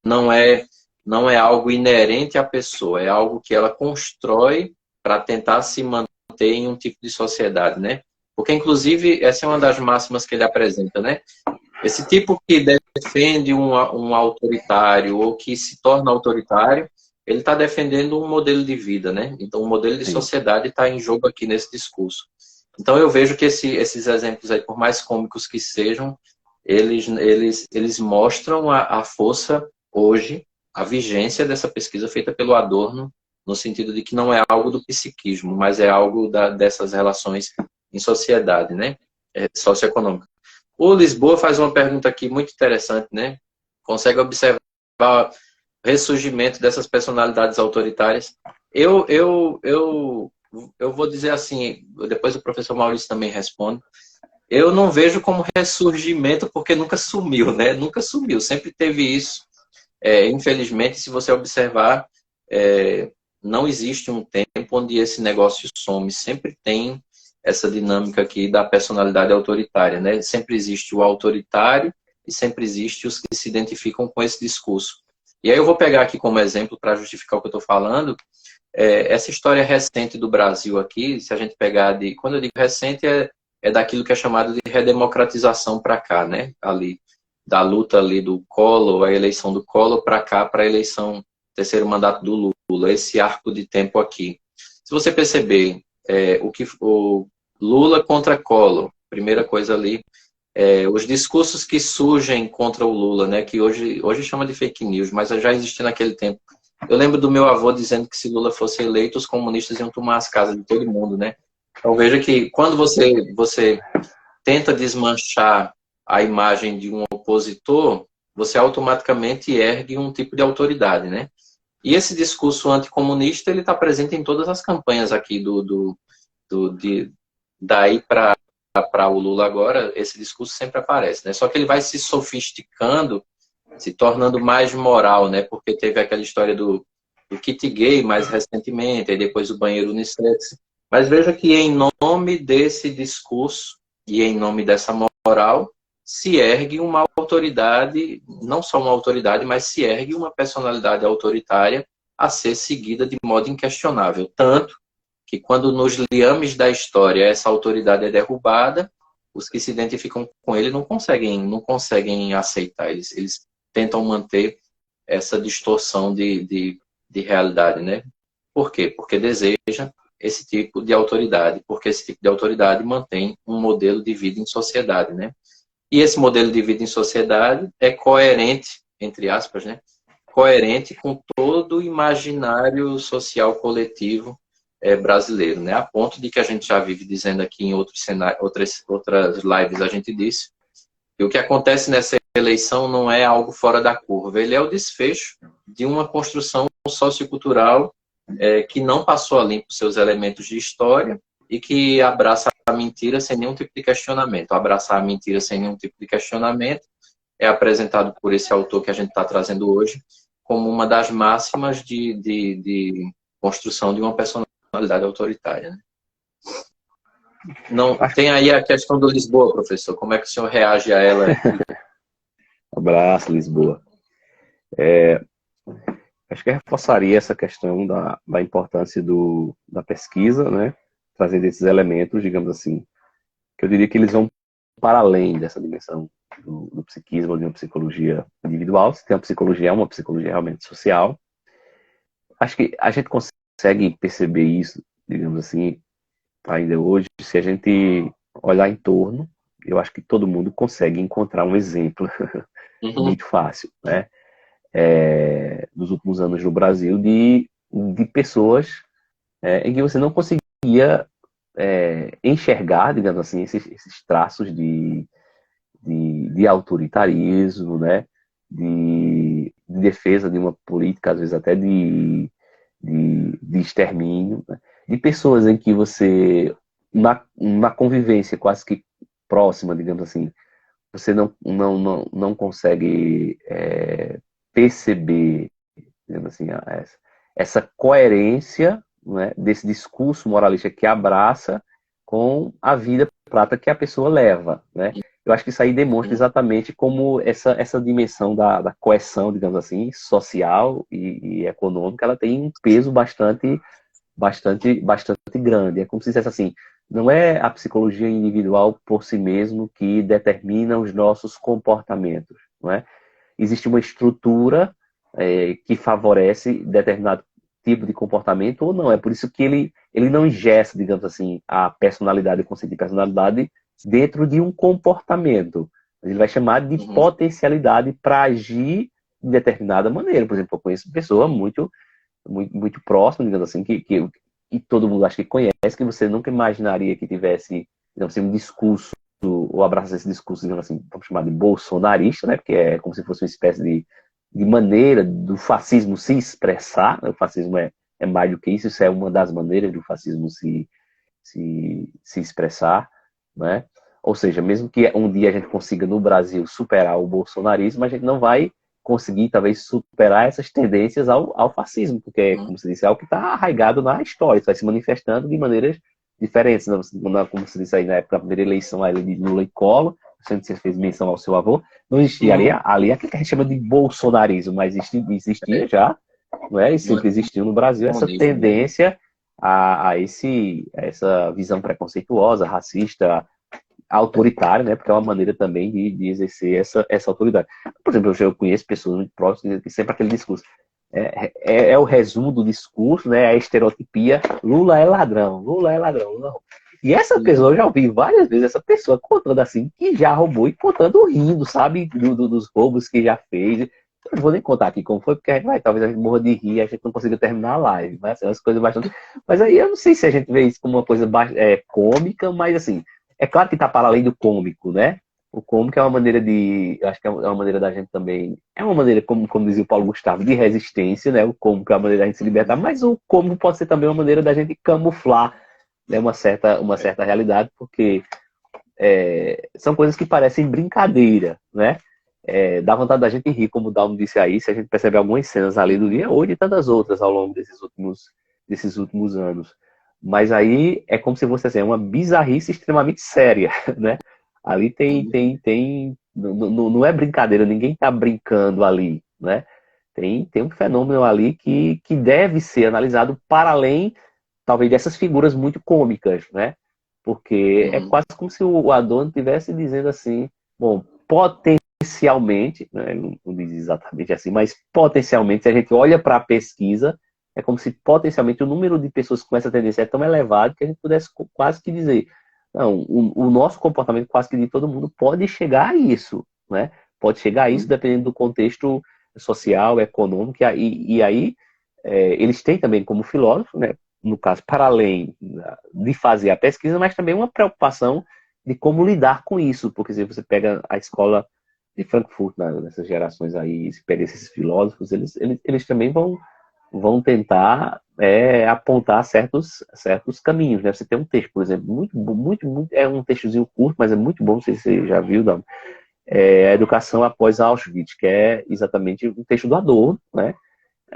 não é algo inerente à pessoa, é algo que ela constrói para tentar se manter em um tipo de sociedade, né? Porque, inclusive, essa é uma das máximas que ele apresenta, né? Esse tipo que defende um autoritário ou que se torna autoritário, ele está defendendo um modelo de vida, né? Então, o modelo de sociedade está em jogo aqui nesse discurso. Então, eu vejo que esses exemplos aí, por mais cômicos que sejam, eles mostram a força hoje, a vigência dessa pesquisa feita pelo Adorno, no sentido de que não é algo do psiquismo, mas é algo dessas relações em sociedade, né? Socioeconômica. O Lisboa faz uma pergunta aqui muito interessante, né? Consegue observar o ressurgimento dessas personalidades autoritárias? eu vou dizer assim, depois o professor Maurício também responde. Eu não vejo como ressurgimento porque nunca sumiu, né? Nunca sumiu, sempre teve isso. Infelizmente, se você observar, não existe um tempo onde esse negócio some. Sempre tem essa dinâmica aqui da personalidade autoritária, né? Sempre existe o autoritário e sempre existe os que se identificam com esse discurso. E aí eu vou pegar aqui como exemplo, para justificar o que eu estou falando, essa história recente do Brasil aqui, se a gente pegar de... Quando eu digo recente, é daquilo que é chamado de redemocratização para cá, né? Ali, da luta ali do Collor, a eleição do Collor para cá, para a eleição, terceiro mandato do Lula, esse arco de tempo aqui. Se você perceber, o Lula contra Collor, primeira coisa ali, os discursos que surgem contra o Lula, né, que hoje chama de fake news, mas já existia naquele tempo. Eu lembro do meu avô dizendo que se Lula fosse eleito, os comunistas iam tomar as casas de todo mundo, né? Então veja que quando você tenta desmanchar a imagem de um opositor, você automaticamente ergue um tipo de autoridade, né? E esse discurso anticomunista, ele está presente em todas as campanhas aqui daí para o Lula agora, esse discurso sempre aparece, né? Só que ele vai se sofisticando, se tornando mais moral, né? Porque teve aquela história do kit gay mais recentemente, aí depois o banheiro unissex. Mas veja que em nome desse discurso e em nome dessa moral, se ergue uma autoridade, não só uma autoridade, mas se ergue uma personalidade autoritária a ser seguida de modo inquestionável. Tanto que quando nos liames da história essa autoridade é derrubada, os que se identificam com ele não conseguem aceitar. Eles tentam manter essa distorção de realidade, né? Por quê? Porque deseja esse tipo de autoridade, porque esse tipo de autoridade mantém um modelo de vida em sociedade, né? E esse modelo de vida em sociedade é coerente, entre aspas, né? Coerente com todo o imaginário social coletivo brasileiro, né? A ponto de que a gente já vive dizendo aqui em outros cenários, outras lives a gente disse que o que acontece nessa eleição não é algo fora da curva, ele é o desfecho de uma construção sociocultural que não passou a limpo seus elementos de história e que abraça a mentira sem nenhum tipo de questionamento. Abraçar a mentira sem nenhum tipo de questionamento é apresentado por esse autor que a gente está trazendo hoje como uma das máximas de construção de uma personalidade autoritária. Né? Não, tem aí a questão do Lisboa, professor. Como é que o senhor reage a ela? Abraço, Lisboa. Acho que eu reforçaria essa questão da importância da pesquisa, né? Trazendo esses elementos, digamos assim, que eu diria que eles vão para além dessa dimensão do psiquismo, de uma psicologia individual. Se tem uma psicologia, é uma psicologia realmente social. Acho que a gente consegue perceber isso, digamos assim, ainda hoje, se a gente olhar em torno, eu acho que todo mundo consegue encontrar um exemplo muito fácil, né? Nos últimos anos no Brasil, de pessoas em que você não conseguia enxergar, digamos assim, esses traços de autoritarismo, né? De defesa de uma política, às vezes até de extermínio, né? De pessoas em que você, na convivência quase que próxima, digamos assim, você não consegue perceber, digamos assim, essa coerência, né, desse discurso moralista que abraça com a vida prática que a pessoa leva, né? Eu acho que isso aí demonstra exatamente como essa dimensão da coesão, digamos assim, social e econômica, ela tem um peso bastante grande. É como se dissesse assim, não é a psicologia individual por si mesmo que determina os nossos comportamentos, não é? Existe uma estrutura que favorece determinado tipo de comportamento ou não. É por isso que ele não ingessa, digamos assim, a personalidade, o conceito de personalidade dentro de um comportamento. Ele vai chamar de potencialidade para agir de determinada maneira. Por exemplo, eu conheço pessoa muito próxima, digamos assim, que todo mundo acha que conhece, que você nunca imaginaria que tivesse, digamos assim, um discurso, ou abraçasse esse discurso, digamos assim, vamos chamar de bolsonarista, né? Porque é como se fosse uma espécie de maneira do fascismo se expressar. O fascismo é é mais do que isso. Isso é uma das maneiras do fascismo se expressar, né? Ou seja, mesmo que um dia a gente consiga no Brasil superar o bolsonarismo, a gente não vai conseguir talvez superar essas tendências ao fascismo, porque, como se disse, é algo que está arraigado na história, isso vai se manifestando de maneiras diferentes. Como se disse aí na época da primeira eleição ali de Lula e Collor, você fez menção ao seu avô, não existia ali aquilo que a gente chama de bolsonarismo, mas existia já, não é? E sempre existiu no Brasil essa tendência a essa visão preconceituosa, racista, autoritária, né? Porque é uma maneira também de exercer essa autoridade. Por exemplo, eu conheço pessoas muito próximas que sempre aquele discurso. É o resumo do discurso, né? A estereotipia, Lula é ladrão, Lula é ladrão. Lula... E essa pessoa, eu já ouvi várias vezes essa pessoa contando assim, que já roubou e contando rindo, sabe? Dos roubos que já fez. Eu não vou nem contar aqui como foi, porque a gente vai, talvez a gente morra de rir e a gente não consiga terminar a live. Mas assim, as coisas bastante. Mas aí eu não sei se a gente vê isso como uma coisa cômica, mas assim, é claro que está para além do cômico, né? O cômico é uma maneira de. Eu acho que é uma maneira da gente também. É uma maneira, como dizia o Paulo Gustavo, de resistência, né? O cômico é uma maneira da gente se libertar, mas o cômico pode ser também uma maneira da gente camuflar, né? Uma certa realidade, porque são coisas que parecem brincadeira, né? Dá vontade da gente rir, como o Dalmo disse aí, se a gente percebe algumas cenas ali do dia ou de tantas outras ao longo desses últimos anos. Mas aí é como se fosse assim, uma bizarrice extremamente séria, né? Ali não é brincadeira, ninguém está brincando ali, né? Tem um fenômeno ali que deve ser analisado para além, talvez, dessas figuras muito cômicas, né? Porque é quase como se o Adorno estivesse dizendo assim, bom, potencialmente, né? Não diz exatamente assim, mas potencialmente, se a gente olha para a pesquisa, é como se potencialmente o número de pessoas com essa tendência é tão elevado que a gente pudesse quase que dizer, não, o nosso comportamento quase que de todo mundo pode chegar a isso, né? Pode chegar a isso dependendo do contexto social, econômico, e aí eles têm também como filósofo, né? No caso, para além de fazer a pesquisa, mas também uma preocupação de como lidar com isso, porque se você pega a escola de Frankfurt, nessas gerações aí, se pega esses filósofos, eles também vão tentar apontar certos caminhos, né? Você tem um texto, por exemplo, muito, é um textozinho curto, mas é muito bom, não sei se você já viu, não? A Educação Após Auschwitz, que é exatamente um texto do Adorno, né?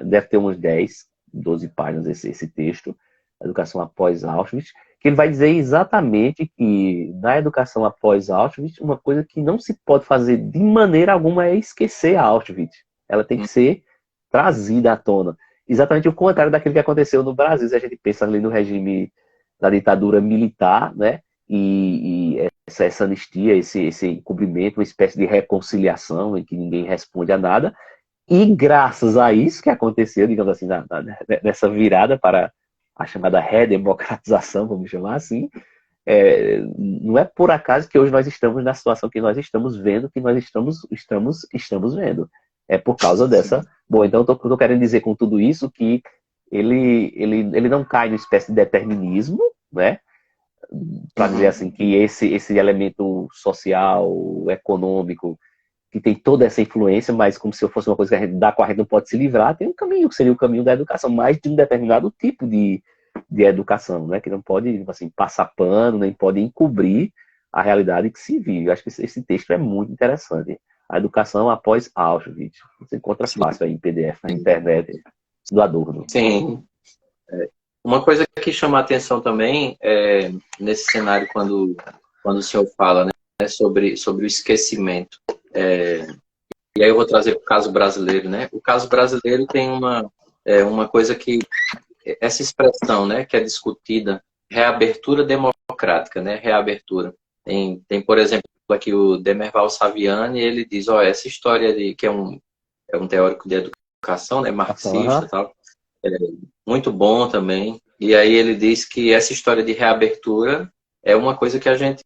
Deve ter uns 10, 12 páginas esse texto, Educação Após Auschwitz, que ele vai dizer exatamente que na educação após Auschwitz, uma coisa que não se pode fazer de maneira alguma é esquecer Auschwitz. Ela tem que ser trazida à tona. Exatamente o contrário daquilo que aconteceu no Brasil. Se a gente pensa ali no regime da ditadura militar, né? E essa anistia, esse encobrimento, uma espécie de reconciliação em que ninguém responde a nada. E graças a isso que aconteceu, digamos assim, nessa virada para a chamada redemocratização, vamos chamar assim, não é por acaso que hoje nós estamos na situação que nós estamos vendo, que nós estamos vendo. É por causa dessa... Bom, então eu estou querendo dizer com tudo isso que ele não cai numa espécie de determinismo, né? Para dizer assim, que esse elemento social, econômico, que tem toda essa influência, mas como se fosse uma coisa que da qual a gente não pode se livrar, tem um caminho, que seria o caminho da educação, mas de um determinado tipo de educação, né? Que não pode, assim, passar pano, nem pode encobrir a realidade que se vive. Eu acho que esse texto é muito interessante. A Educação Após Auschwitz. Você encontra fácil aí em PDF na internet, do Adorno. Sim. Uma coisa que chama a atenção também, nesse cenário, quando o senhor fala, né, sobre o esquecimento, e aí eu vou trazer para o caso brasileiro, né? O caso brasileiro tem uma coisa que, essa expressão, né, que é discutida, reabertura democrática, né? Reabertura. Tem, por exemplo, aqui o Demerval Saviani, ele diz, essa história que é um teórico de educação, né, marxista e tal, muito bom também. E aí ele diz que essa história de reabertura é uma coisa que a gente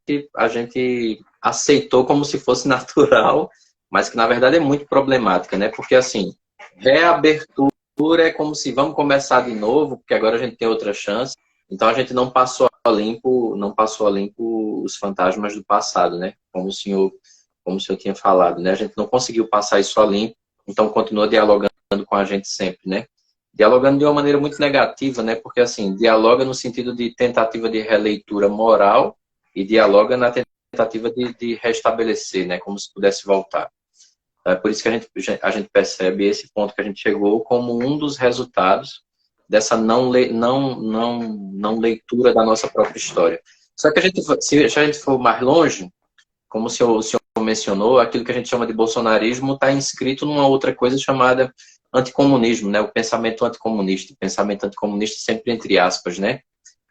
aceitou como se fosse natural, mas que na verdade é muito problemática, né? Porque assim, reabertura é como se vamos começar de novo, porque agora a gente tem outra chance. Então a gente não passou a limpo os fantasmas do passado, né? Como o senhor tinha falado, né? A gente não conseguiu passar isso a limpo, então continua dialogando com a gente sempre, né? dialogando de uma maneira muito negativa, né? Porque, assim, dialoga no sentido de tentativa de releitura moral e dialoga na tentativa de restabelecer, né? Como se pudesse voltar. É por isso que a gente percebe esse ponto que a gente chegou como um dos resultados dessa não leitura da nossa própria história. Só que se a gente for mais longe, como o senhor mencionou, aquilo que a gente chama de bolsonarismo está inscrito numa outra coisa chamada anticomunismo, né? O pensamento anticomunista sempre entre aspas, né?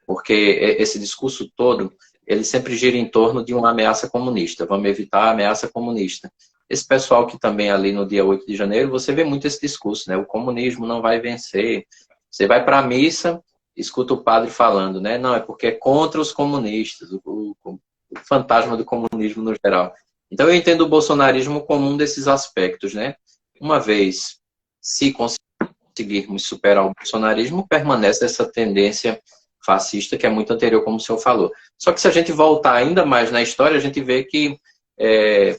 Porque esse discurso todo, ele sempre gira em torno de uma ameaça comunista. Vamos evitar a ameaça comunista. Esse pessoal que também ali no dia 8 de janeiro, você vê muito esse discurso, né? O comunismo não vai vencer. Você vai para a missa, escuta o padre falando, né? Não, é porque é contra os comunistas, o fantasma do comunismo no geral. Então eu entendo o bolsonarismo como um desses aspectos, né? Uma vez, se conseguirmos superar o bolsonarismo, permanece essa tendência fascista que é muito anterior, como o senhor falou. Só que se a gente voltar ainda mais na história, a gente vê que,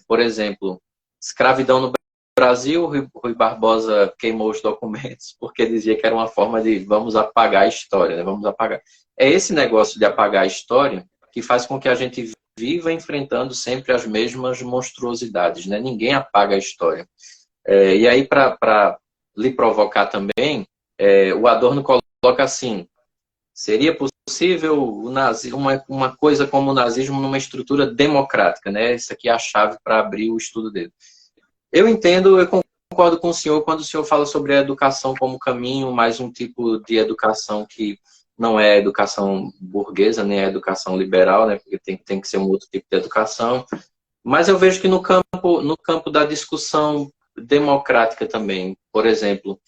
por exemplo, escravidão no Brasil, Rui Barbosa queimou os documentos porque dizia que era uma forma de vamos apagar a história, né? Vamos apagar. É esse negócio de apagar a história que faz com que a gente viva enfrentando sempre as mesmas monstruosidades, né? Ninguém apaga a história. E aí, para lhe provocar também, o Adorno coloca assim: seria possível uma coisa como o nazismo numa estrutura democrática, né? Essa aqui é a chave para abrir o estudo dele. Eu concordo com o senhor quando o senhor fala sobre a educação como caminho, mais um tipo de educação que não é educação burguesa, nem é educação liberal, né? Porque tem que ser um outro tipo de educação. Mas eu vejo que no campo da discussão democrática também, por exemplo,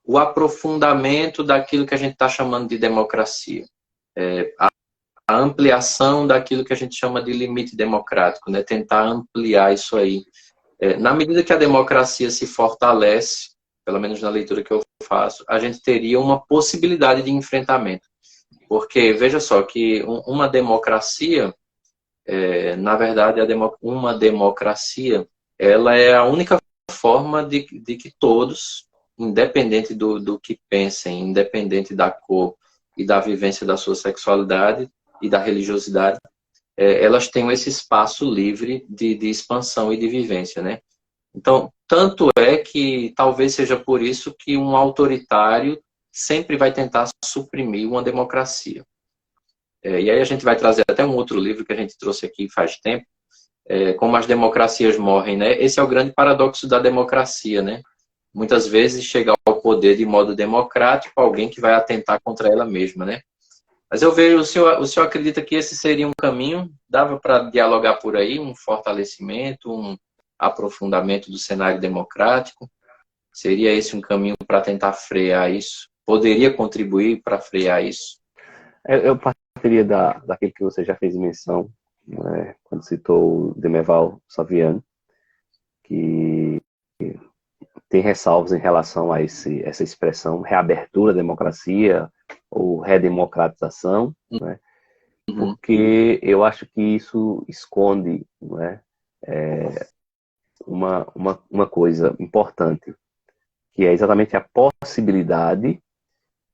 o aprofundamento daquilo que a gente está chamando de democracia, a ampliação daquilo que a gente chama de limite democrático, né? Tentar ampliar isso aí. Na medida que a democracia se fortalece, pelo menos na leitura que eu faço, a gente teria uma possibilidade de enfrentamento. Porque, veja só, que uma democracia, na verdade, uma democracia, ela é a única forma de que todos, independente do que pensem, independente da cor e da vivência da sua sexualidade e da religiosidade, elas tenham esse espaço livre de expansão e de vivência, né? Então, tanto é que talvez seja por isso que um autoritário sempre vai tentar suprimir uma democracia. E aí a gente vai trazer até um outro livro que a gente trouxe aqui faz tempo, como as democracias morrem, né? Esse é o grande paradoxo da democracia, né? Muitas vezes chega ao poder de modo democrático alguém que vai atentar contra ela mesma, né? Mas eu vejo, o senhor acredita que esse seria um caminho? Dava para dialogar por aí, um fortalecimento, um aprofundamento do cenário democrático? Seria esse um caminho para tentar frear isso? Poderia contribuir para frear isso? Eu partiria daquilo que você já fez menção, né, quando citou o Demerval Saviano, que tem ressalvas em relação a essa expressão reabertura da democracia ou redemocratização, né, porque eu acho que isso esconde, né, uma coisa importante, que é exatamente a possibilidade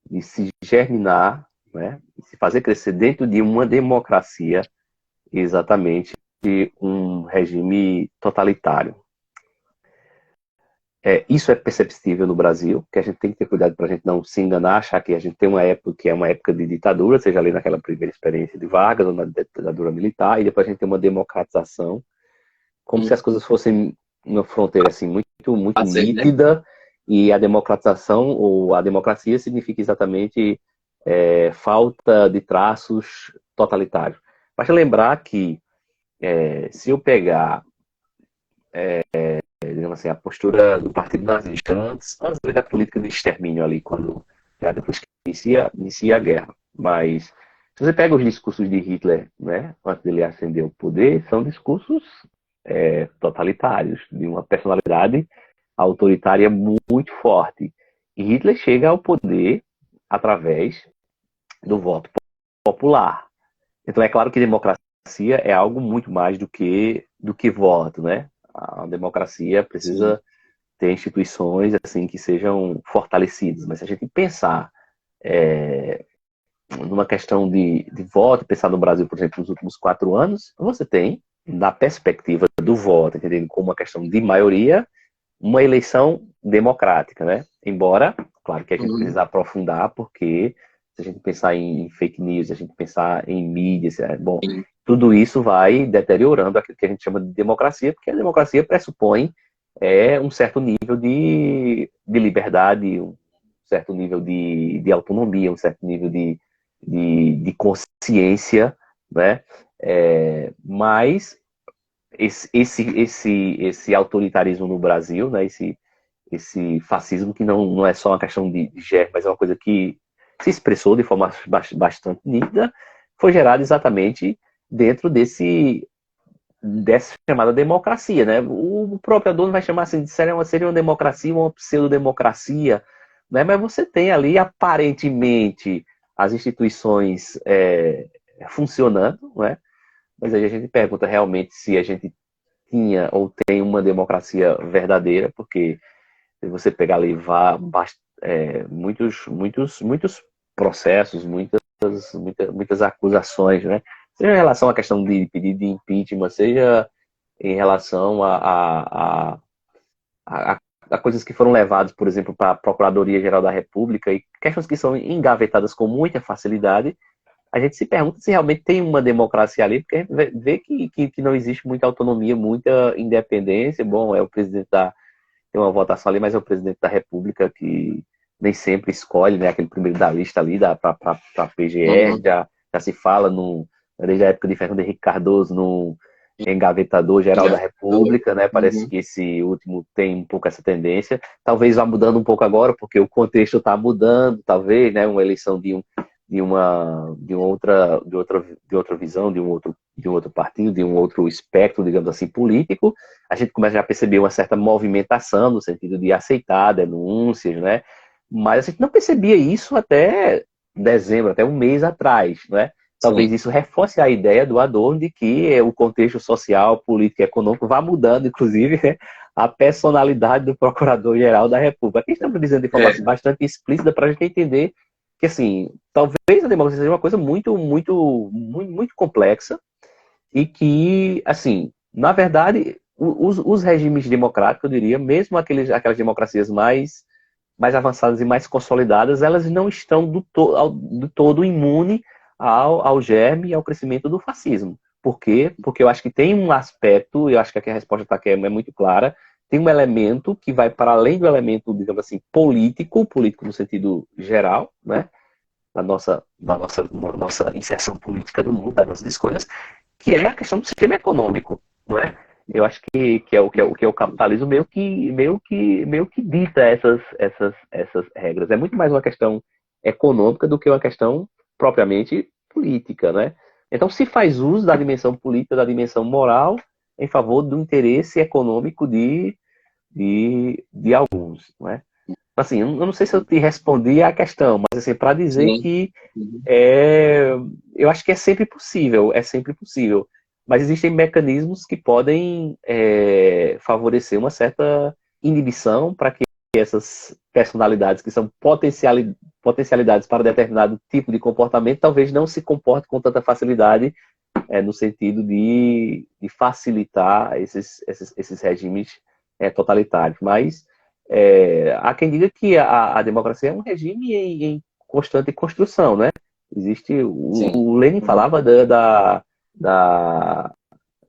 de se germinar, né, se fazer crescer dentro de uma democracia, exatamente de um regime totalitário. Isso é perceptível no Brasil, que a gente tem que ter cuidado para a gente não se enganar, achar que a gente tem uma época que é uma época de ditadura, seja ali naquela primeira experiência de Vargas, ou na ditadura militar, e depois a gente tem uma democratização, como se as coisas fossem uma fronteira assim, muito, muito nítida, né? E a democratização, ou a democracia, significa exatamente falta de traços totalitários. Basta lembrar que, se eu pegar digamos assim, a postura do Partido Nazista antes da política de extermínio ali, já depois que inicia a guerra. Mas se você pega os discursos de Hitler, né, antes dele ascender ao poder, são discursos totalitários, de uma personalidade autoritária muito forte. E Hitler chega ao poder através do voto popular. Então é claro que democracia é algo muito mais do que voto, né? A democracia precisa ter instituições assim que sejam fortalecidas. Mas se a gente pensar numa questão de voto, pensar no Brasil, por exemplo, nos últimos 4 anos, você tem, na perspectiva do voto, entendendo como uma questão de maioria, uma eleição democrática, né? Embora, claro que a gente precisa aprofundar, porque se a gente pensar em fake news, se a gente pensar em mídias, bom, tudo isso vai deteriorando aquilo que a gente chama de democracia, porque a democracia pressupõe um certo nível de liberdade, um certo nível de autonomia, um certo nível de consciência, né? Mas esse autoritarismo no Brasil, né? Esse fascismo que não é só uma questão de germe, mas é uma coisa que se expressou de forma bastante nítida, foi gerado exatamente dentro dessa chamada democracia, né? O próprio Adorno vai chamar assim, seria uma democracia, uma pseudodemocracia, né? Mas você tem ali, aparentemente, as instituições funcionando, né? Mas aí a gente pergunta realmente se a gente tinha ou tem uma democracia verdadeira, porque se você pegar ali muitos processos, muitas acusações, né? Seja em relação à questão de pedido de impeachment, seja em relação a, a coisas que foram levadas, por exemplo, para a Procuradoria-Geral da República e questões que são engavetadas com muita facilidade, a gente se pergunta se realmente tem uma democracia ali, porque a gente vê que não existe muita autonomia, muita independência. Bom, o presidente tem uma votação ali, mas é o presidente da República que nem sempre escolhe, né, aquele primeiro da lista ali para a PGR, já se fala desde a época de Fernando Henrique Cardoso no engavetador geral da República, né? Parece que esse último tem um pouco essa tendência. Talvez vá mudando um pouco agora, porque o contexto está mudando, talvez, né? Uma eleição de outra visão, de um outro partido, de um outro espectro, digamos assim, político, a gente começa a perceber uma certa movimentação no sentido de aceitar denúncias, né? Mas a gente não percebia isso até dezembro, até um mês atrás, né? Talvez isso reforce a ideia do Adorno de que o contexto social, político e econômico vá mudando, inclusive, né, a personalidade do Procurador-Geral da República. Aqui estamos dizendo de forma bastante explícita para a gente entender que, assim, talvez a democracia seja uma coisa muito, muito, muito, muito complexa e que, assim, na verdade, os regimes democráticos, eu diria, mesmo aquelas democracias mais avançadas e mais consolidadas, elas não estão do todo imunes ao germe e ao crescimento do fascismo. Por quê? Porque eu acho que tem um aspecto, eu acho que aqui a resposta está aqui é muito clara, tem um elemento que vai para além do elemento, digamos assim, político no sentido geral, né? Na nossa inserção política do mundo, das nossas escolhas, que é a questão do sistema econômico, não é? Eu acho que é o capitalismo meio que dita essas regras. É muito mais uma questão econômica do que uma questão propriamente política, né? Então se faz uso da dimensão política, da dimensão moral, em favor do interesse econômico de alguns, não é? Assim, eu não sei se eu te respondi à questão, mas assim, para dizer que eu acho que é sempre possível, mas existem mecanismos que podem favorecer uma certa inibição para que essas personalidades que são potencialidades para determinado tipo de comportamento talvez não se comportem com tanta facilidade no sentido de facilitar esses regimes totalitários. Mas há quem diga que a democracia é um regime em constante construção, né? Existe o Lenin falava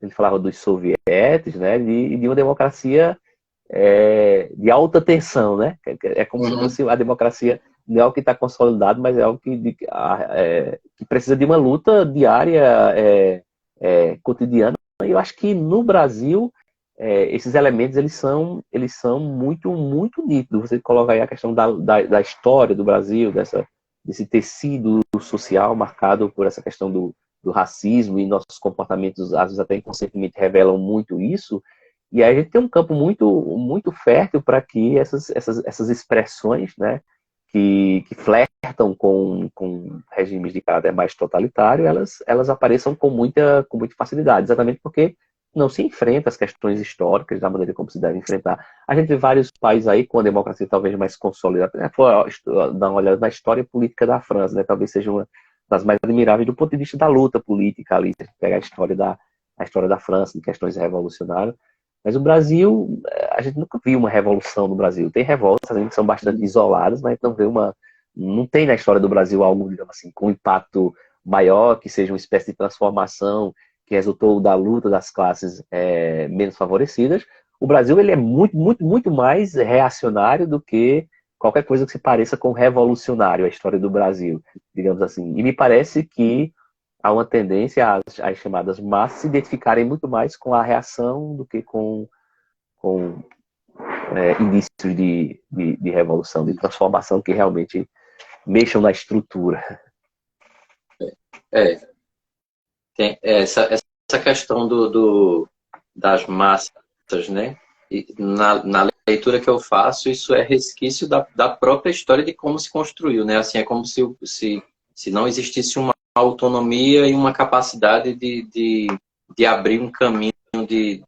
ele falava dos sovietes, né? De uma democracia de alta tensão, né? É como se fosse a democracia não é algo que está consolidado, mas é algo que precisa de uma luta diária, cotidiana. E eu acho que no Brasil esses elementos eles são muito, muito nítidos. Você coloca aí a questão da história do Brasil, desse tecido social marcado por essa questão do racismo, e nossos comportamentos, às vezes até inconscientemente, revelam muito isso. E aí a gente tem um campo muito, muito fértil para que essas expressões, né, que flertam com regimes de caráter mais totalitário, elas apareçam com muita facilidade, exatamente porque não se enfrenta as questões históricas da maneira como se deve enfrentar. A gente vê vários países aí com a democracia talvez mais consolidada. Dar uma olhada na história política da França, né? Talvez seja uma das mais admiráveis do ponto de vista da luta política ali. Se a gente pegar a história da França em questões revolucionárias. Mas o Brasil, a gente nunca viu uma revolução no Brasil. Tem revoltas que são bastante isoladas, mas não vê não tem na história do Brasil algo, digamos assim, com impacto maior, que seja uma espécie de transformação que resultou da luta das classes menos favorecidas. O Brasil ele é muito, muito, muito mais reacionário do que qualquer coisa que se pareça com revolucionário, a história do Brasil, digamos assim. E me parece que há uma tendência às chamadas massas se identificarem muito mais com a reação do que com indícios de revolução, de transformação que realmente mexam na estrutura. Tem essa questão das massas, né? E na leitura que eu faço, isso é resquício da própria história de como se construiu, né? Assim, é como se não existisse uma autonomia e uma capacidade de abrir um caminho de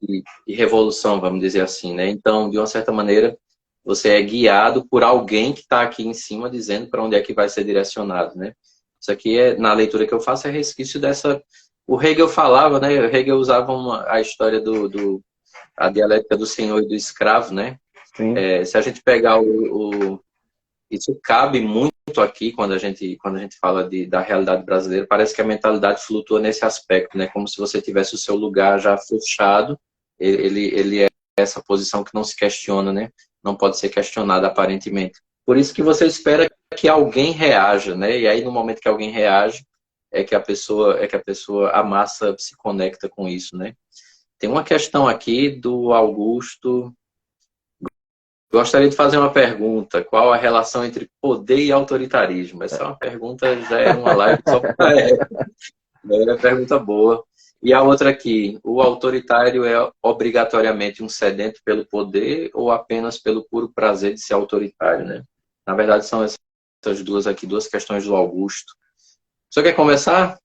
revolução, vamos dizer assim, né? Então, de uma certa maneira, você é guiado por alguém que está aqui em cima dizendo para onde é que vai ser direcionado, né? Isso aqui, na leitura que eu faço, é resquício dessa... O Hegel falava, né? O Hegel usava a história a dialética do senhor e do escravo, né? Se a gente pegar isso cabe muito aqui quando a gente fala da realidade brasileira, parece que a mentalidade flutua nesse aspecto, né? Como se você tivesse o seu lugar já fechado, ele é essa posição que não se questiona, né? Não pode ser questionada aparentemente. Por isso que você espera que alguém reaja, né? E aí no momento que alguém reage, a massa se conecta com isso, né? Tem uma questão aqui do Augusto. Gostaria de fazer uma pergunta. Qual a relação entre poder e autoritarismo? Essa é uma pergunta, já é uma live só para ela. É uma pergunta boa. E a outra aqui, o autoritário é obrigatoriamente um sedento pelo poder ou apenas pelo puro prazer de ser autoritário, né? Na verdade, são essas duas aqui, duas questões do Augusto. Você quer começar?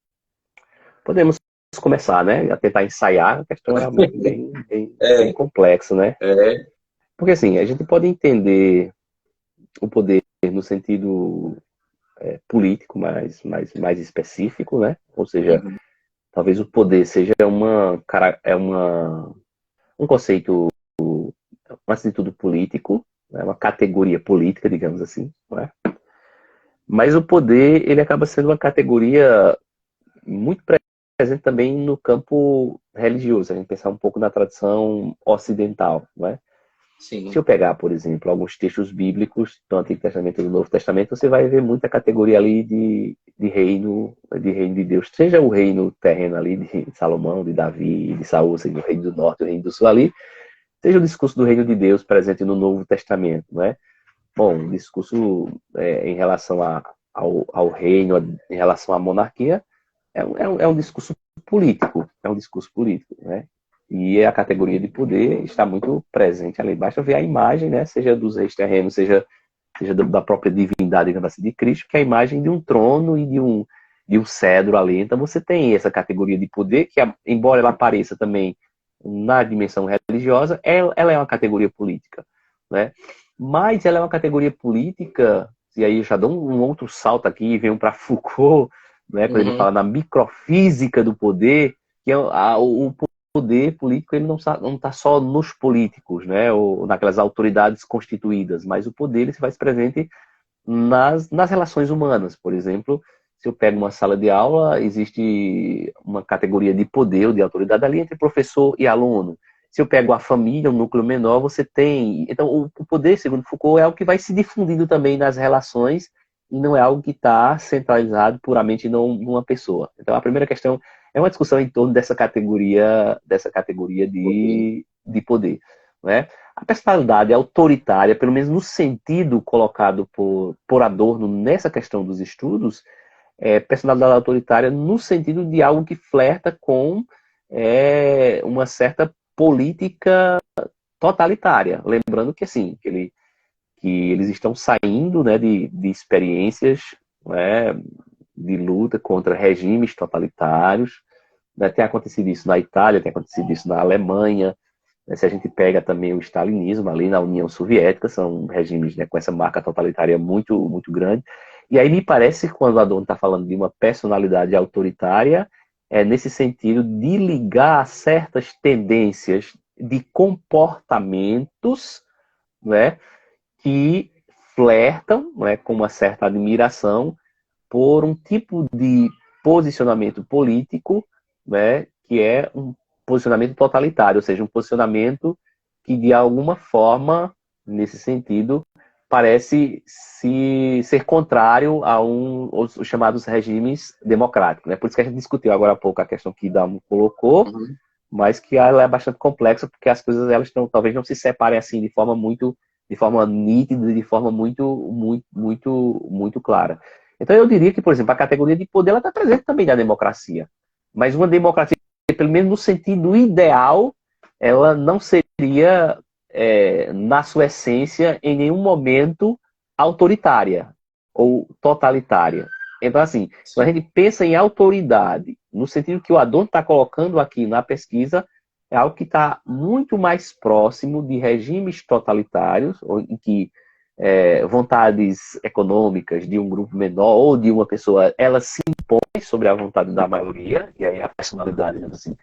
Podemos começar, né? A tentar ensaiar. A questão é realmente bem complexa, né? Porque assim, a gente pode entender o poder no sentido político mais específico, né? Ou seja, talvez o poder seja um conceito, um atitude político, né? Uma categoria política, digamos assim, não é? Mas o poder, ele acaba sendo uma categoria muito presente também no campo religioso. A gente pensar um pouco na tradição ocidental, não é? Sim. Se eu pegar, por exemplo, alguns textos bíblicos do Antigo Testamento e do Novo Testamento, você vai ver muita categoria ali de reino de Deus. Seja o reino terreno ali de Salomão, de Davi, de Saul, seja o reino do norte, o reino do sul ali, seja o discurso do reino de Deus presente no Novo Testamento, não é? Bom, o discurso em relação ao reino, em relação à monarquia, é um discurso político, né? E a categoria de poder está muito presente ali. Basta ver a imagem, né? Seja dos reis terrenos, seja da própria divindade, digamos assim, de Cristo, que é a imagem de um trono e de um cedro ali. Então você tem essa categoria de poder, que embora ela apareça também na dimensão religiosa, ela é uma categoria política, né? Mas ela é uma categoria política, e aí eu já dou um outro salto aqui e venho para Foucault, né, quando ele fala na microfísica do poder, que é o poder político ele não está só nos políticos, né, ou naquelas autoridades constituídas, mas o poder ele se faz presente nas relações humanas. Por exemplo, se eu pego uma sala de aula, existe uma categoria de poder ou de autoridade ali entre professor e aluno. Se eu pego a família, um núcleo menor, você tem... Então, o poder, segundo Foucault, é algo que vai se difundindo também nas relações e não é algo que está centralizado puramente numa pessoa. Então, a primeira questão é uma discussão em torno dessa categoria de poder. Né? A personalidade autoritária, pelo menos no sentido colocado por Adorno nessa questão dos estudos, é personalidade autoritária no sentido de algo que flerta com uma certa política totalitária. Lembrando que, assim, que eles estão saindo, né, de experiências, né, de luta contra regimes totalitários, né? Tem acontecido isso na Itália, tem acontecido isso na Alemanha, né? Se a gente pega também o stalinismo ali na União Soviética, são regimes, né, com essa marca totalitária muito, muito grande. E aí me parece que quando Adorno está falando de uma personalidade autoritária, é nesse sentido de ligar certas tendências de comportamentos, né, que flertam, né, com uma certa admiração por um tipo de posicionamento político, né, que é um posicionamento totalitário, ou seja, um posicionamento que de alguma forma, nesse sentido, parece ser contrário os chamados regimes democráticos, né? Por isso que a gente discutiu agora há pouco a questão que Dalmo colocou, mas que ela é bastante complexa, porque as coisas elas talvez não se separem assim de forma nítida, de forma muito clara. Então eu diria que, por exemplo, a categoria de poder ela está presente também na democracia, mas uma democracia, pelo menos no sentido ideal, ela não seria na sua essência, em nenhum momento autoritária ou totalitária. Então, assim, quando a gente pensa em autoridade, no sentido que o Adorno está colocando aqui na pesquisa, é algo que está muito mais próximo de regimes totalitários, em que vontades econômicas de um grupo menor ou de uma pessoa, ela se impõe sobre a vontade da maioria, e aí a personalidade, assim,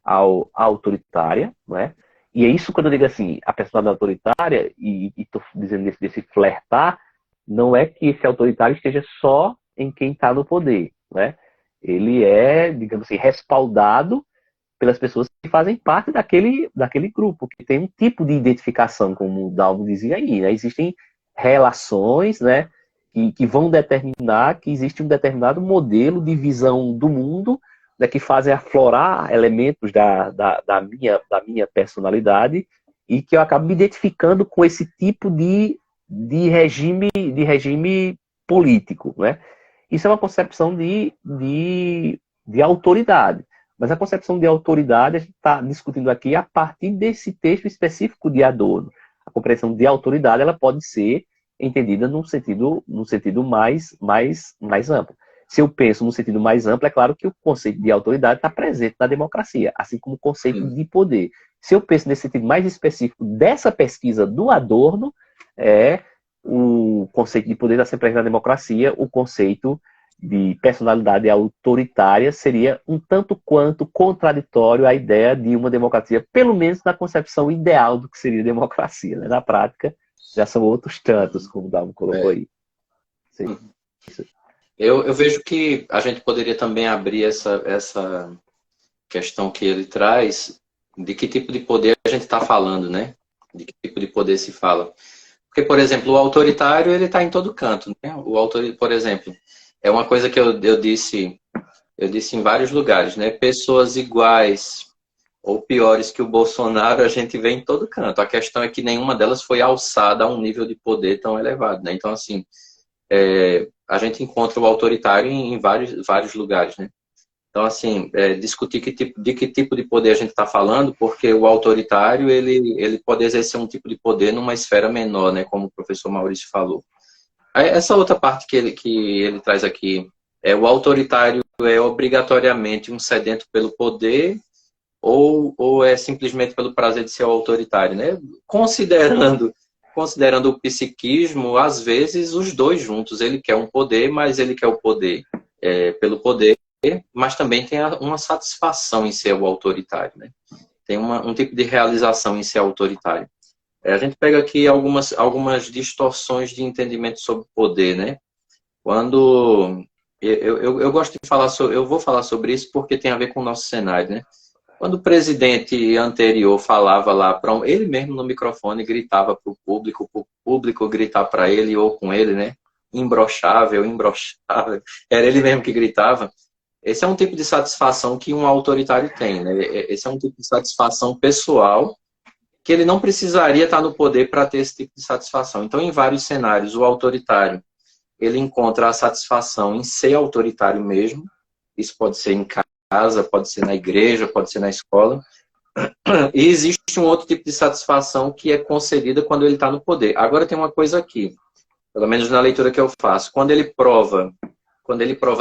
autoritária, não é? E é isso quando eu digo assim, a personalidade autoritária, e estou dizendo desse flertar, não é que esse autoritário esteja só em quem está no poder, né? Ele é, digamos assim, respaldado pelas pessoas que fazem parte daquele grupo, que tem um tipo de identificação, como o Dalmo dizia aí, né? Existem relações, né, que vão determinar que existe um determinado modelo de visão do mundo, né, que fazem aflorar elementos da minha personalidade e que eu acabo me identificando com esse tipo de regime político, né? Isso é uma concepção de autoridade. Mas a concepção de autoridade a gente está discutindo aqui a partir desse texto específico de Adorno. A compreensão de autoridade ela pode ser entendida num sentido mais amplo. Se eu penso no sentido mais amplo, é claro que o conceito de autoridade está presente na democracia, assim como o conceito de poder. Se eu penso nesse sentido mais específico dessa pesquisa do Adorno, o conceito de poder está sempre presente na democracia, o conceito de personalidade autoritária seria um tanto quanto contraditório à ideia de uma democracia, pelo menos na concepção ideal do que seria democracia, né? Na prática, já são outros tantos, como o Dalmo colocou aí. Sim. Eu vejo que a gente poderia também abrir essa questão que ele traz, de que tipo de poder a gente está falando, né? De que tipo de poder se fala. Porque, por exemplo, o autoritário, ele está em todo canto, né? O autoritário, por exemplo, é uma coisa que eu disse em vários lugares, né? Pessoas iguais ou piores que o Bolsonaro, a gente vê em todo canto. A questão é que nenhuma delas foi alçada a um nível de poder tão elevado, né? Então, assim, a gente encontra o autoritário em vários lugares, né? Então, assim, discutir de que tipo de poder a gente está falando, porque o autoritário, ele pode exercer um tipo de poder numa esfera menor, né? Como o professor Maurício falou. Essa outra parte que ele traz aqui, o autoritário é obrigatoriamente um sedento pelo poder ou é simplesmente pelo prazer de ser autoritário, né? Considerando o psiquismo, às vezes os dois juntos, ele quer um poder, mas ele quer o poder pelo poder, mas também tem uma satisfação em ser o autoritário, né? Tem um tipo de realização em ser autoritário. A gente pega aqui algumas distorções de entendimento sobre poder, né? Quando eu gosto de falar eu vou falar sobre isso porque tem a ver com o nosso cenário, né? Quando o presidente anterior falava lá ele mesmo no microfone gritava para o público gritar para ele ou com ele, né? Imbrochável, imbrochável. Era ele mesmo que gritava. Esse é um tipo de satisfação que um autoritário tem, né? Esse é um tipo de satisfação pessoal que ele não precisaria estar no poder para ter esse tipo de satisfação. Então, em vários cenários, o autoritário, ele encontra a satisfação em ser autoritário mesmo. Isso pode ser em casa, pode ser na igreja, pode ser na escola. E existe um outro tipo de satisfação que é concedida quando ele está no poder. Agora tem uma coisa aqui, pelo menos na leitura que eu faço. Quando ele prova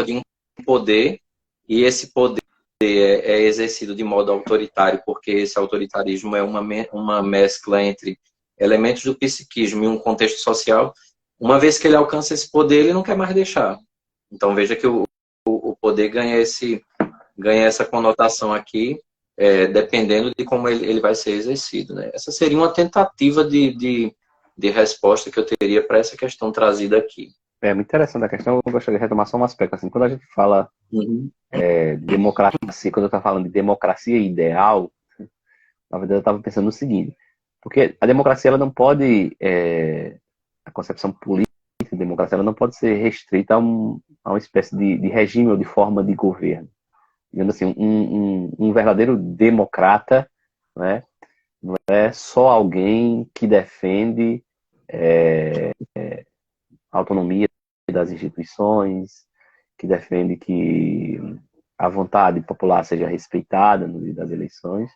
de um poder, e esse poder é exercido de modo autoritário, porque esse autoritarismo é uma mescla entre elementos do psiquismo e um contexto social, uma vez que ele alcança esse poder, ele não quer mais deixar. Então veja que o poder ganha essa conotação aqui, dependendo de como ele vai ser exercido, né? Essa seria uma tentativa de resposta que eu teria para essa questão trazida aqui. É muito interessante a questão. Eu gostaria de retomar só um aspecto. Assim, quando a gente fala democracia, quando eu estava falando de democracia ideal, na verdade eu estava pensando no seguinte, porque a democracia ela não pode, a concepção política de democracia ela não pode ser restrita a uma espécie de regime ou de forma de governo. Digamos assim, um verdadeiro democrata, né, não é só alguém que defende a autonomia das instituições, que defende que a vontade popular seja respeitada no dia das eleições,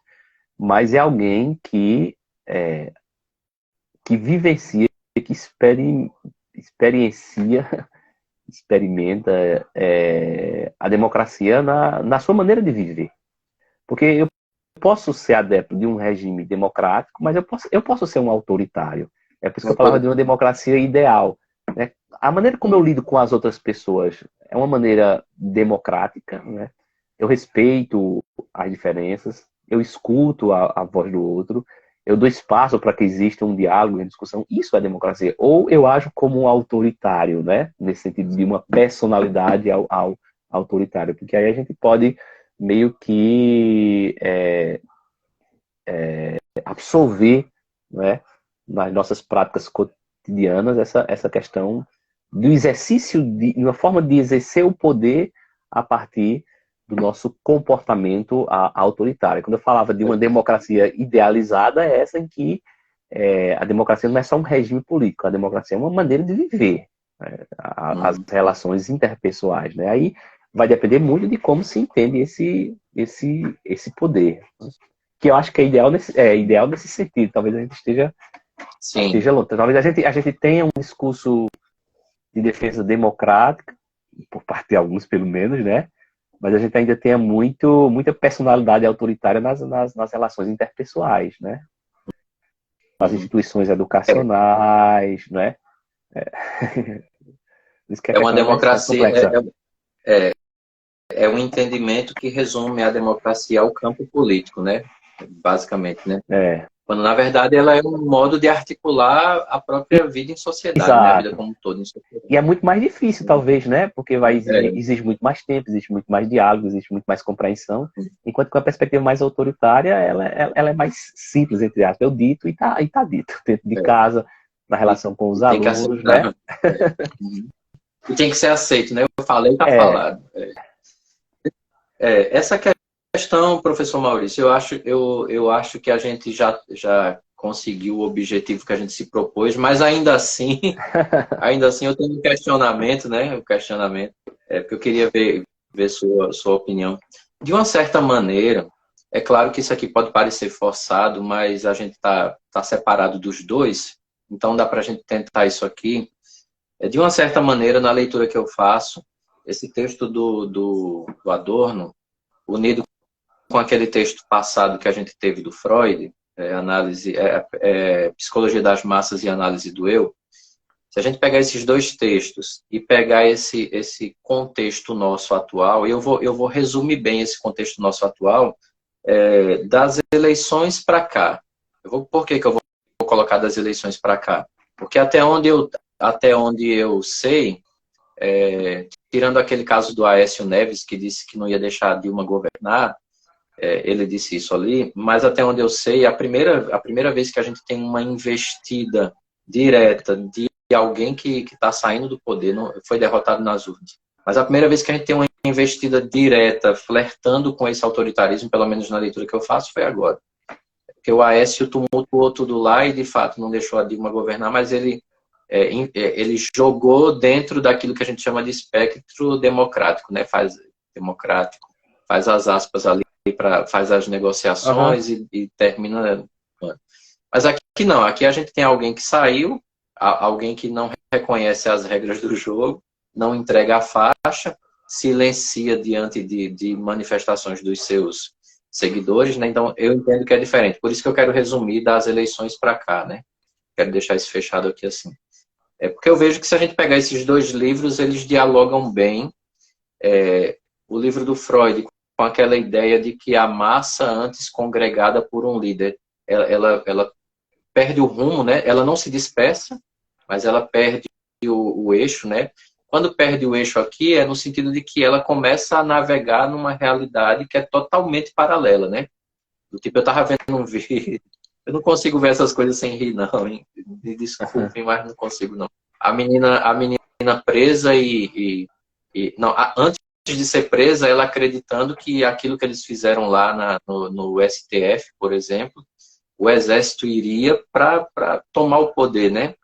mas é alguém que vivencia, que experimenta a democracia na sua maneira de viver. Porque eu posso ser adepto de um regime democrático, mas eu posso ser um autoritário. É por isso que eu falava de uma democracia ideal, né? A maneira como eu lido com as outras pessoas é uma maneira democrática, né? Eu respeito as diferenças, eu escuto a voz do outro, eu dou espaço para que exista um diálogo, uma discussão. Isso é democracia. Ou eu ajo como um autoritário, né? Nesse sentido de uma personalidade ao autoritário, porque aí a gente pode meio que absorver, né, nas nossas práticas cotidianas essa questão do exercício de uma forma de exercer o poder a partir do nosso comportamento autoritário. Quando eu falava de uma democracia idealizada, é essa em que a democracia não é só um regime político, a democracia é uma maneira de viver, né, as relações interpessoais, né? Aí vai depender muito de como se entende esse poder, que eu acho que é ideal nesse sentido. Talvez a gente esteja longe. Talvez a gente tenha um discurso de defesa democrática, por parte de alguns pelo menos, né? Mas a gente ainda tenha muita personalidade autoritária nas relações interpessoais, né? Nas instituições educacionais, né? Isso que a Uma questão é mais democracia, complexa. é um entendimento que resume a democracia ao campo político, né? Basicamente, né? Quando, na verdade, ela é um modo de articular a própria vida em sociedade, né? A vida Exato. como um todo em sociedade. E é muito mais difícil, talvez, né? Porque vai exigir muito mais tempo, existe muito mais diálogo, existe muito mais compreensão. Enquanto que a perspectiva mais autoritária, ela é mais simples, entre aspas. Eu dito e tá dito. Dentro de casa, na relação com os alunos, né? E tem que ser aceito, né? Eu falei, tá falado. Essa questão, professor Maurício, eu acho que a gente já conseguiu o objetivo que a gente se propôs, mas ainda assim eu tenho um questionamento, né? Um questionamento, porque eu queria ver sua opinião. De uma certa maneira, é claro que isso aqui pode parecer forçado, mas a gente tá separado dos dois, então dá para a gente tentar isso aqui. De uma certa maneira, na leitura que eu faço, esse texto do Adorno, unido com aquele texto passado que a gente teve do Freud, Psicologia das Massas e Análise do Eu, se a gente pegar esses dois textos e pegar esse contexto nosso atual, eu vou resumir bem esse contexto nosso atual, das eleições para cá. Por que eu vou colocar das eleições para cá? Porque até onde eu sei, tirando aquele caso do Aécio Neves, que disse que não ia deixar a Dilma governar, ele disse isso ali, mas até onde eu sei, a primeira vez que a gente tem uma investida direta de alguém que está saindo do poder, não, foi derrotado nas urnas, mas a primeira vez que a gente tem uma investida direta, flertando com esse autoritarismo, pelo menos na leitura que eu faço, foi agora. Porque o Aécio tumultuou tudo lá e, de fato, não deixou a Dilma governar, mas ele jogou dentro daquilo que a gente chama de espectro democrático, né? Faz as aspas ali, faz as negociações e termina. Mas aqui não, aqui a gente tem alguém que saiu, alguém que não reconhece as regras do jogo, não entrega a faixa, silencia diante de manifestações dos seus seguidores, né? Então, eu entendo que é diferente. Por isso que eu quero resumir das eleições para cá, né? Quero deixar isso fechado aqui assim. É porque eu vejo que se a gente pegar esses dois livros, eles dialogam bem. O livro do Freud, com aquela ideia de que a massa antes congregada por um líder, ela perde o rumo, né? Ela não se dispersa, mas ela perde o eixo, né? Quando perde o eixo aqui, é no sentido de que ela começa a navegar numa realidade que é totalmente paralela, né? Do tipo, eu estava vendo um vídeo, eu não consigo ver essas coisas sem rir, não, hein? Me desculpem, mas não consigo, não. A menina presa não, antes de ser presa, ela acreditando que aquilo que eles fizeram lá no STF, por exemplo, o exército iria para tomar o poder, né?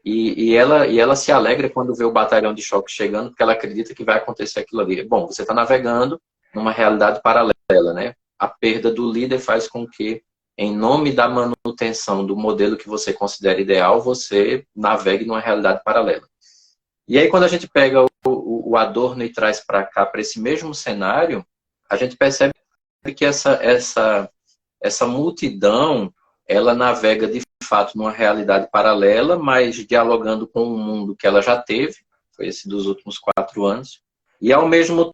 E ela se alegra quando vê o batalhão de choque chegando, porque ela acredita que vai acontecer aquilo ali. Bom, você está navegando numa realidade paralela, né? A perda do líder faz com que, em nome da manutenção do modelo que você considera ideal, você navegue numa realidade paralela. E aí, quando a gente pega o Adorno e traz para cá, para esse mesmo cenário, a gente percebe que essa multidão, ela navega de fato numa realidade paralela, mas dialogando com um mundo que ela já teve, foi esse dos últimos 4 anos, e ao mesmo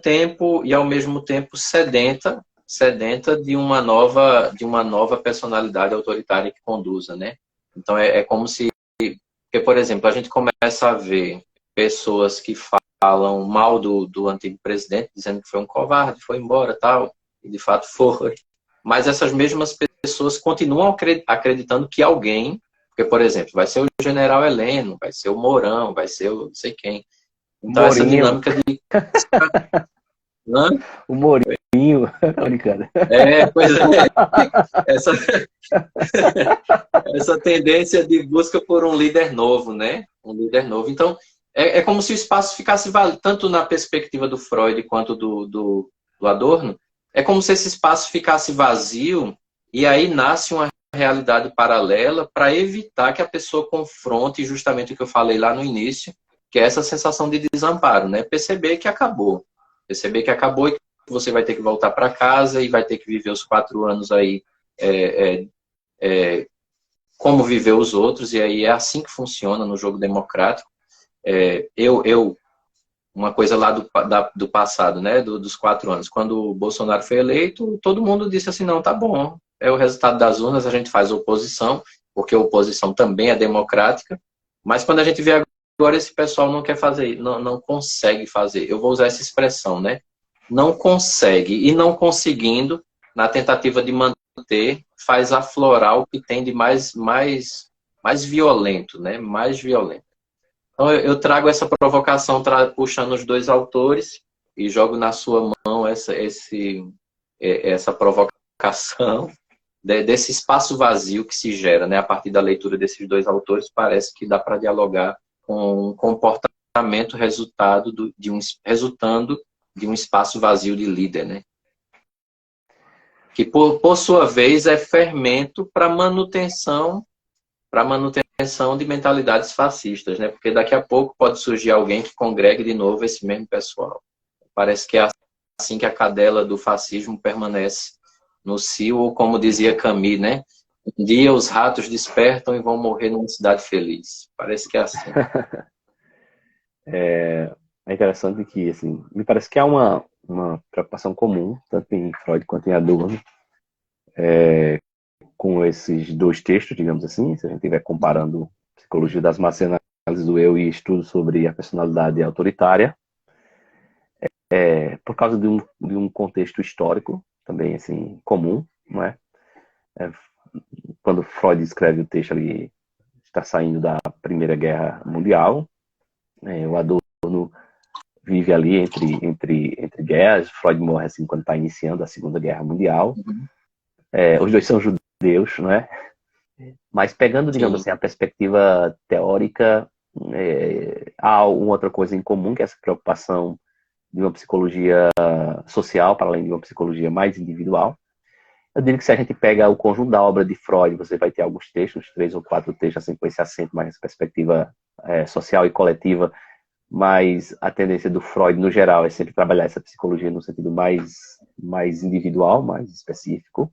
tempo sedenta de uma nova personalidade autoritária que conduza, né? Então é como se, porque, por exemplo, a gente começa a ver pessoas que falam mal do antigo presidente, dizendo que foi um covarde, foi embora, tal, e de fato foi. Mas essas mesmas pessoas continuam acreditando que alguém, porque, por exemplo, vai ser o general Heleno, vai ser o Mourão, vai ser o não sei quem. Então, essa Mourinho. dinâmica de... Hã? O Mourinho. Brincando. Pois é. Essa, essa tendência de busca por um líder novo, né? Um líder novo. Então, é como se o espaço ficasse vazio, tanto na perspectiva do Freud quanto do Adorno, é como se esse espaço ficasse vazio e aí nasce uma realidade paralela para evitar que a pessoa confronte justamente o que eu falei lá no início, que é essa sensação de desamparo, né? Perceber que acabou. Perceber que acabou e que você vai ter que voltar para casa e vai ter que viver os 4 anos aí como viveu os outros, e aí é assim que funciona no jogo democrático. Uma coisa lá do passado, né, dos 4 anos, quando o Bolsonaro foi eleito, todo mundo disse assim, não, tá bom, é o resultado das urnas, a gente faz oposição, porque a oposição também é democrática, mas quando a gente vê agora esse pessoal não quer fazer, não consegue fazer, eu vou usar essa expressão, né, não consegue, e não conseguindo, na tentativa de manter, faz aflorar o que tem de mais violento, né, mais violento. Então, eu trago essa provocação, puxando os dois autores, e jogo na sua mão essa provocação desse espaço vazio que se gera, né? A partir da leitura desses dois autores, parece que dá para dialogar com um comportamento resultando de um espaço vazio de líder, né? Que, por sua vez, é fermento para manutenção de mentalidades fascistas, né? Porque daqui a pouco pode surgir alguém que congregue de novo esse mesmo pessoal. Parece que é assim que a cadela do fascismo permanece no cio, ou como dizia Camus, né? Um dia os ratos despertam e vão morrer numa cidade feliz. Parece que é assim. É interessante que, assim, me parece que há uma preocupação comum, tanto em Freud quanto em Adorno, com esses dois textos, digamos assim, se a gente estiver comparando Psicologia das Massas e Análise do Eu e Estudo sobre a Personalidade Autoritária, por causa de um contexto histórico também, assim, comum, não é? Quando Freud escreve o texto ali, está saindo da Primeira Guerra Mundial, o Adorno vive ali entre guerras. Freud morre assim quando está iniciando a Segunda Guerra Mundial. Os dois são judeus, não é? Mas pegando, digamos assim, a perspectiva teórica, há uma outra coisa em comum, que é essa preocupação de uma psicologia social, para além de uma psicologia mais individual. Eu diria que se a gente pega o conjunto da obra de Freud, você vai ter alguns textos, 3 ou 4 textos, assim, com esse acento mais nessa perspectiva social e coletiva, mas a tendência do Freud, no geral, é sempre trabalhar essa psicologia no sentido mais individual, mais específico.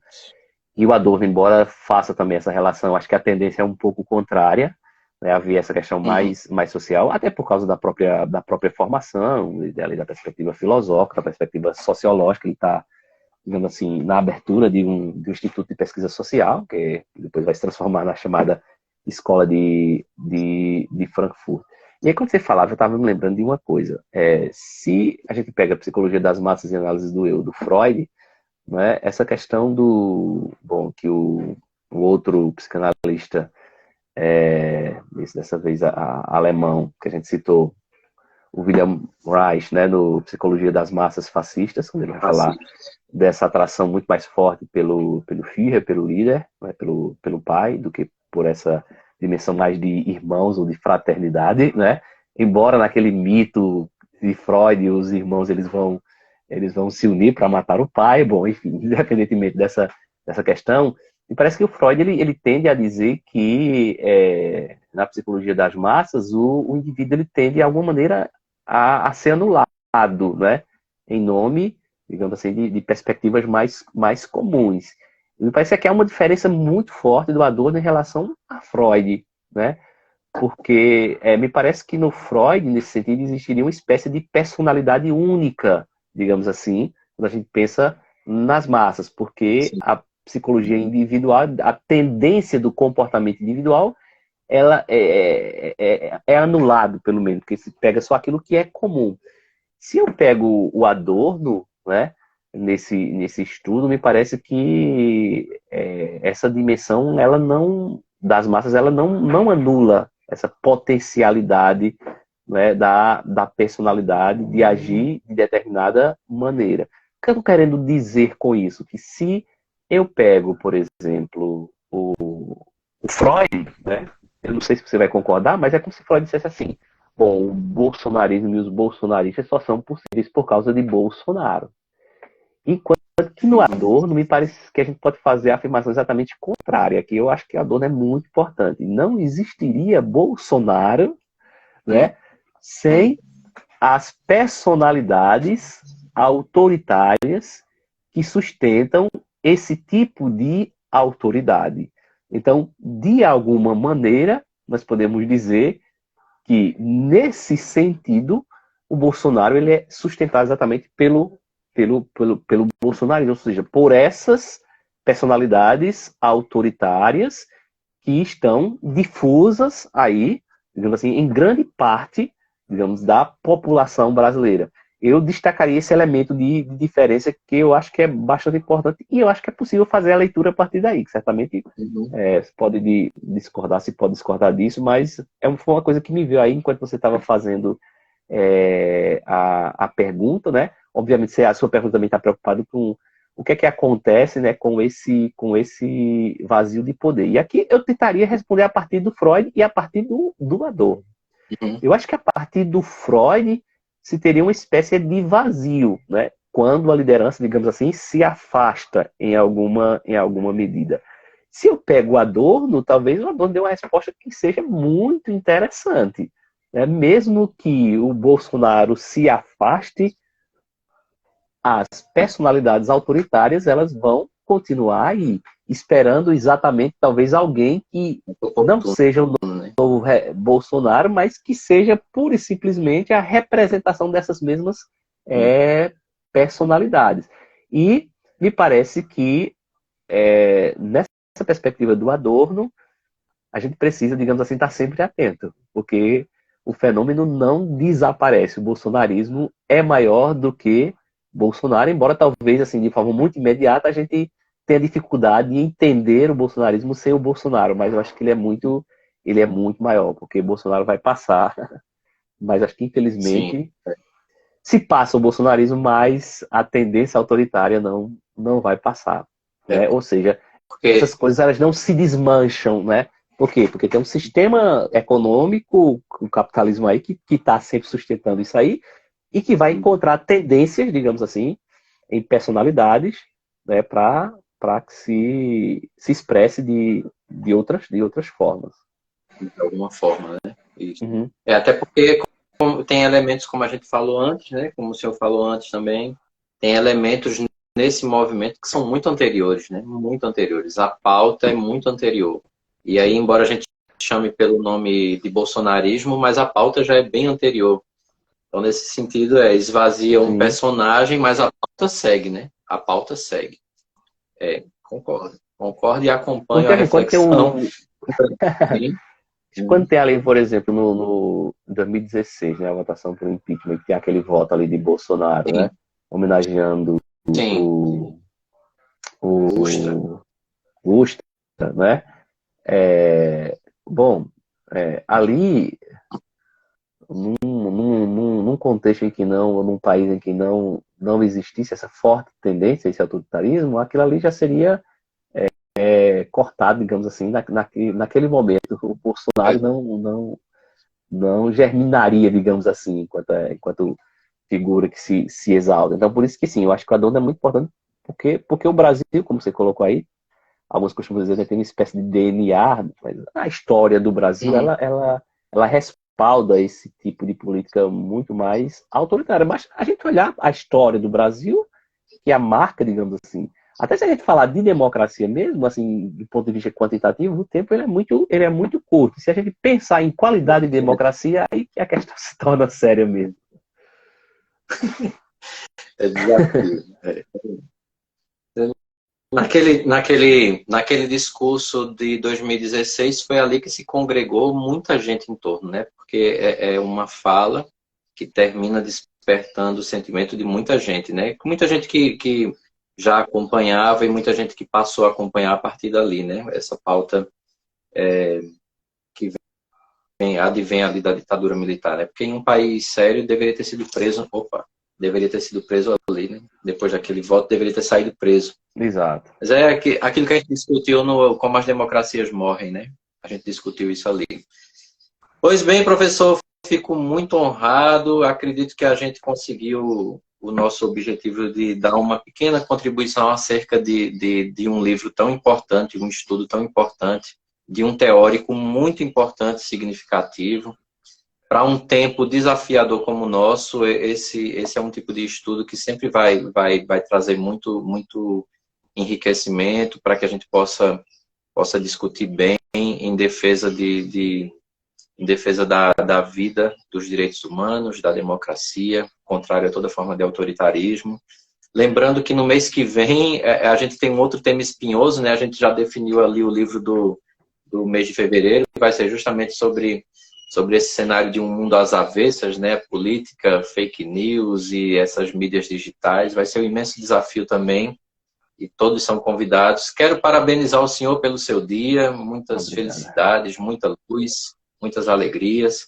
E o Adorno, embora faça também essa relação, acho que a tendência é um pouco contrária, né, havia essa questão mais social, até por causa da própria formação, da perspectiva filosófica, da perspectiva sociológica. Ele está, digamos assim, na abertura de um instituto de pesquisa social, que depois vai se transformar na chamada Escola de Frankfurt. E aí, quando você falava, eu estava me lembrando de uma coisa. Se a gente pega a psicologia das massas e análises do eu, do Freud, né, essa questão que o outro psicanalista, dessa vez alemão, que a gente citou, o William Reich, né, no Psicologia das Massas Fascistas, quando ele vai falar dessa atração muito mais forte pelo Führer, pelo líder, né, pelo pai, do que por essa dimensão mais de irmãos ou de fraternidade, né? Embora naquele mito de Freud, os irmãos eles vão se unir para matar o pai, bom, enfim, independentemente dessa questão, me parece que o Freud ele tende a dizer que na psicologia das massas o indivíduo ele tende de alguma maneira a ser anulado, né? Em nome, digamos assim, de perspectivas mais comuns. Me parece que há uma diferença muito forte do Adorno em relação a Freud, né? Porque me parece que no Freud, nesse sentido, existiria uma espécie de personalidade única, digamos assim, quando a gente pensa nas massas, porque a psicologia individual, a tendência do comportamento individual, ela é anulado, pelo menos, porque se pega só aquilo que é comum. Se eu pego o Adorno, né, nesse estudo, me parece que essa dimensão das massas ela não anula essa potencialidade, né, da personalidade de agir de determinada maneira. O que eu estou querendo dizer com isso? Que se eu pego, por exemplo, o Freud, né, eu não sei se você vai concordar, mas é como se Freud dissesse assim: bom, o bolsonarismo e os bolsonaristas só são possíveis por causa de Bolsonaro. Enquanto que no Adorno, me parece que a gente pode fazer a afirmação exatamente contrária, que eu acho que Adorno é muito importante. Não existiria Bolsonaro, né, sem as personalidades autoritárias que sustentam esse tipo de autoridade. Então, de alguma maneira, nós podemos dizer que, nesse sentido, o Bolsonaro ele é sustentado exatamente pelo bolsonarismo, ou seja, por essas personalidades autoritárias que estão difusas aí, digamos assim, em grande parte, digamos, da população brasileira. Eu destacaria esse elemento de diferença que eu acho que é bastante importante e eu acho que é possível fazer a leitura a partir daí, que certamente você pode discordar, se pode discordar disso, mas foi uma coisa que me veio aí enquanto você estava fazendo a pergunta, né? Obviamente, a sua pergunta também está preocupada com o que é que acontece, né, com esse vazio de poder. E aqui eu tentaria responder a partir do Freud e a partir do Adorno. Eu acho que a partir do Freud se teria uma espécie de vazio, né, quando a liderança, digamos assim, se afasta em alguma medida. Se eu pego o Adorno, talvez o Adorno dê uma resposta que seja muito interessante. Né? Mesmo que o Bolsonaro se afaste, as personalidades autoritárias elas vão continuar aí, esperando exatamente talvez alguém que não seja o novo Bolsonaro, mas que seja pura e simplesmente a representação dessas mesmas personalidades. E me parece que nessa perspectiva do Adorno, a gente precisa, digamos assim, estar sempre atento, porque o fenômeno não desaparece. O bolsonarismo é maior do que Bolsonaro, embora talvez, assim, de forma muito imediata, a gente tenha dificuldade de entender o bolsonarismo sem o Bolsonaro, mas eu acho que ele é muito maior, porque Bolsonaro vai passar, mas acho que, infelizmente, se passa o bolsonarismo, mas a tendência autoritária não vai passar. Né? Ou seja, essas coisas elas não se desmancham, né? Por quê? Porque tem um sistema econômico, o capitalismo aí, que está sempre sustentando isso aí, e que vai encontrar tendências, digamos assim, em personalidades, né, para que se expresse de outras formas. De alguma forma, né? Até porque, tem elementos, como a gente falou antes, né? Como o senhor falou antes também, tem elementos nesse movimento que são muito anteriores, né? Muito anteriores. A pauta é muito anterior. E aí, embora a gente chame pelo nome de bolsonarismo, mas a pauta já é bem anterior. Então, nesse sentido, esvazia um Sim. personagem, mas a pauta segue, né? A pauta segue. Concordo. Concordo e acompanho a Quando tem reflexão. Sim. quando tem ali, por exemplo, no 2016, né, a votação para o impeachment, que tem aquele voto ali de Bolsonaro, né? Sim. Homenageando Sim. o, Ustra. o Ustra, né? Bom, ali, num contexto em que não, num país em que não existisse essa forte tendência, esse autoritarismo, aquilo ali já seria cortado, digamos assim, naquele momento. O Bolsonaro não germinaria, digamos assim, enquanto figura que se exalta. Então, por isso que sim, eu acho que o Adorno é muito importante, porque o Brasil, como você colocou aí, alguns costumam dizer que tem uma espécie de DNA, mas a história do Brasil, Uhum. ela respalda esse tipo de política muito mais autoritária. Mas a gente olhar a história do Brasil, que é a marca, digamos assim, até se a gente falar de democracia mesmo, assim, do ponto de vista quantitativo, o tempo ele é muito curto. Se a gente pensar em qualidade de democracia, aí que a questão se torna séria mesmo. É desafio. Naquele discurso de 2016, foi ali que se congregou muita gente em torno, né? Porque é uma fala que termina despertando o sentimento de muita gente, né? Muita gente que já acompanhava e muita gente que passou a acompanhar a partir dali, né? Essa pauta que advém ali da ditadura militar, né? Porque em um país sério deveria ter sido preso, deveria ter sido preso ali, né? Depois daquele voto, deveria ter saído preso. Exato. Mas aquilo que a gente discutiu no Como as Democracias Morrem, né? A gente discutiu isso ali. Pois bem, professor, fico muito honrado. Acredito que a gente conseguiu o nosso objetivo de dar uma pequena contribuição acerca de um livro tão importante, um estudo tão importante, de um teórico muito importante, significativo. Para um tempo desafiador como o nosso, esse é um tipo de estudo que sempre vai trazer muito enriquecimento para que a gente possa discutir bem em defesa em defesa da vida, dos direitos humanos, da democracia, contrário a toda forma de autoritarismo. Lembrando que no mês que vem a gente tem um outro tema espinhoso, né? A gente já definiu ali o livro do mês de fevereiro, que vai ser justamente sobre esse cenário de um mundo às avessas, né? Política, fake news e essas mídias digitais. Vai ser um imenso desafio também e todos são convidados. Quero parabenizar o senhor pelo seu dia, muitas Obrigado. felicidades, muita luz, muitas alegrias.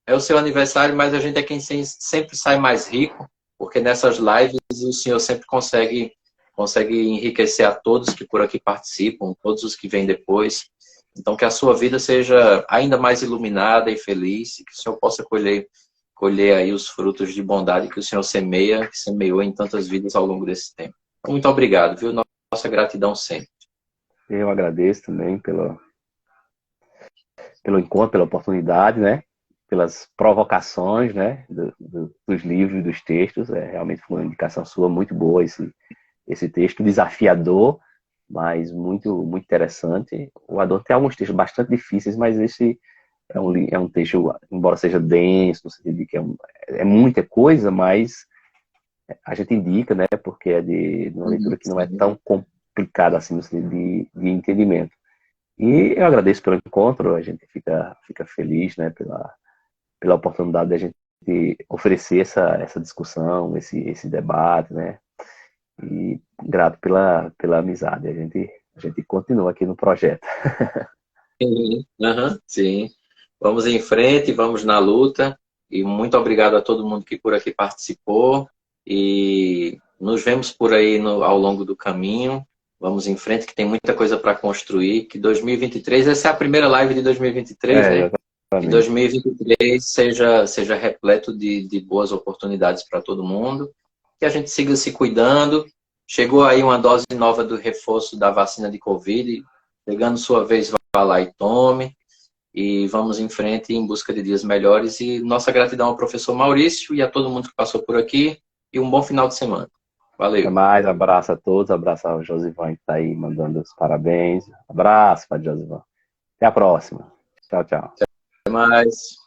É o seu aniversário, mas a gente é quem sempre sai mais rico, porque nessas lives o senhor sempre consegue enriquecer a todos que por aqui participam, todos os que vêm depois. Então, que a sua vida seja ainda mais iluminada e feliz, e que o senhor possa colher aí os frutos de bondade que o Senhor que semeou em tantas vidas ao longo desse tempo. Muito obrigado, viu? Nossa gratidão sempre. Eu agradeço também pelo encontro, pela oportunidade, né? Pelas provocações, né? Dos livros, dos textos. Realmente foi uma indicação sua muito boa esse texto, desafiador, mas muito interessante. O Adorno tem alguns textos bastante difíceis, mas esse é um texto, embora seja denso, no sentido de que é muita coisa, mas a gente indica, né? Porque é de uma leitura que não é tão complicada assim no sentido de entendimento. E eu agradeço pelo encontro, a gente fica feliz, né, pela oportunidade de a gente oferecer essa discussão, esse debate, né, e grato pela amizade. A gente continua aqui no projeto. Sim, uhum, sim. Vamos em frente, vamos na luta. E muito obrigado a todo mundo que por aqui participou. E nos vemos por aí ao longo do caminho. Vamos em frente, que tem muita coisa para construir. Que 2023, essa é a primeira live de 2023, né? Que Exatamente. 2023 seja repleto de boas oportunidades para todo mundo. Que a gente siga se cuidando. Chegou aí uma dose nova do reforço da vacina de Covid. Chegando sua vez, vá lá e tome. e vamos em frente em busca de dias melhores. E nossa gratidão ao professor Maurício e a todo mundo que passou por aqui, e um bom final de semana. Até Valeu. mais, abraço a todos, abraço ao Josivan que está aí mandando os parabéns. Abraço para Josivan. Até a próxima. Tchau, tchau. Até mais.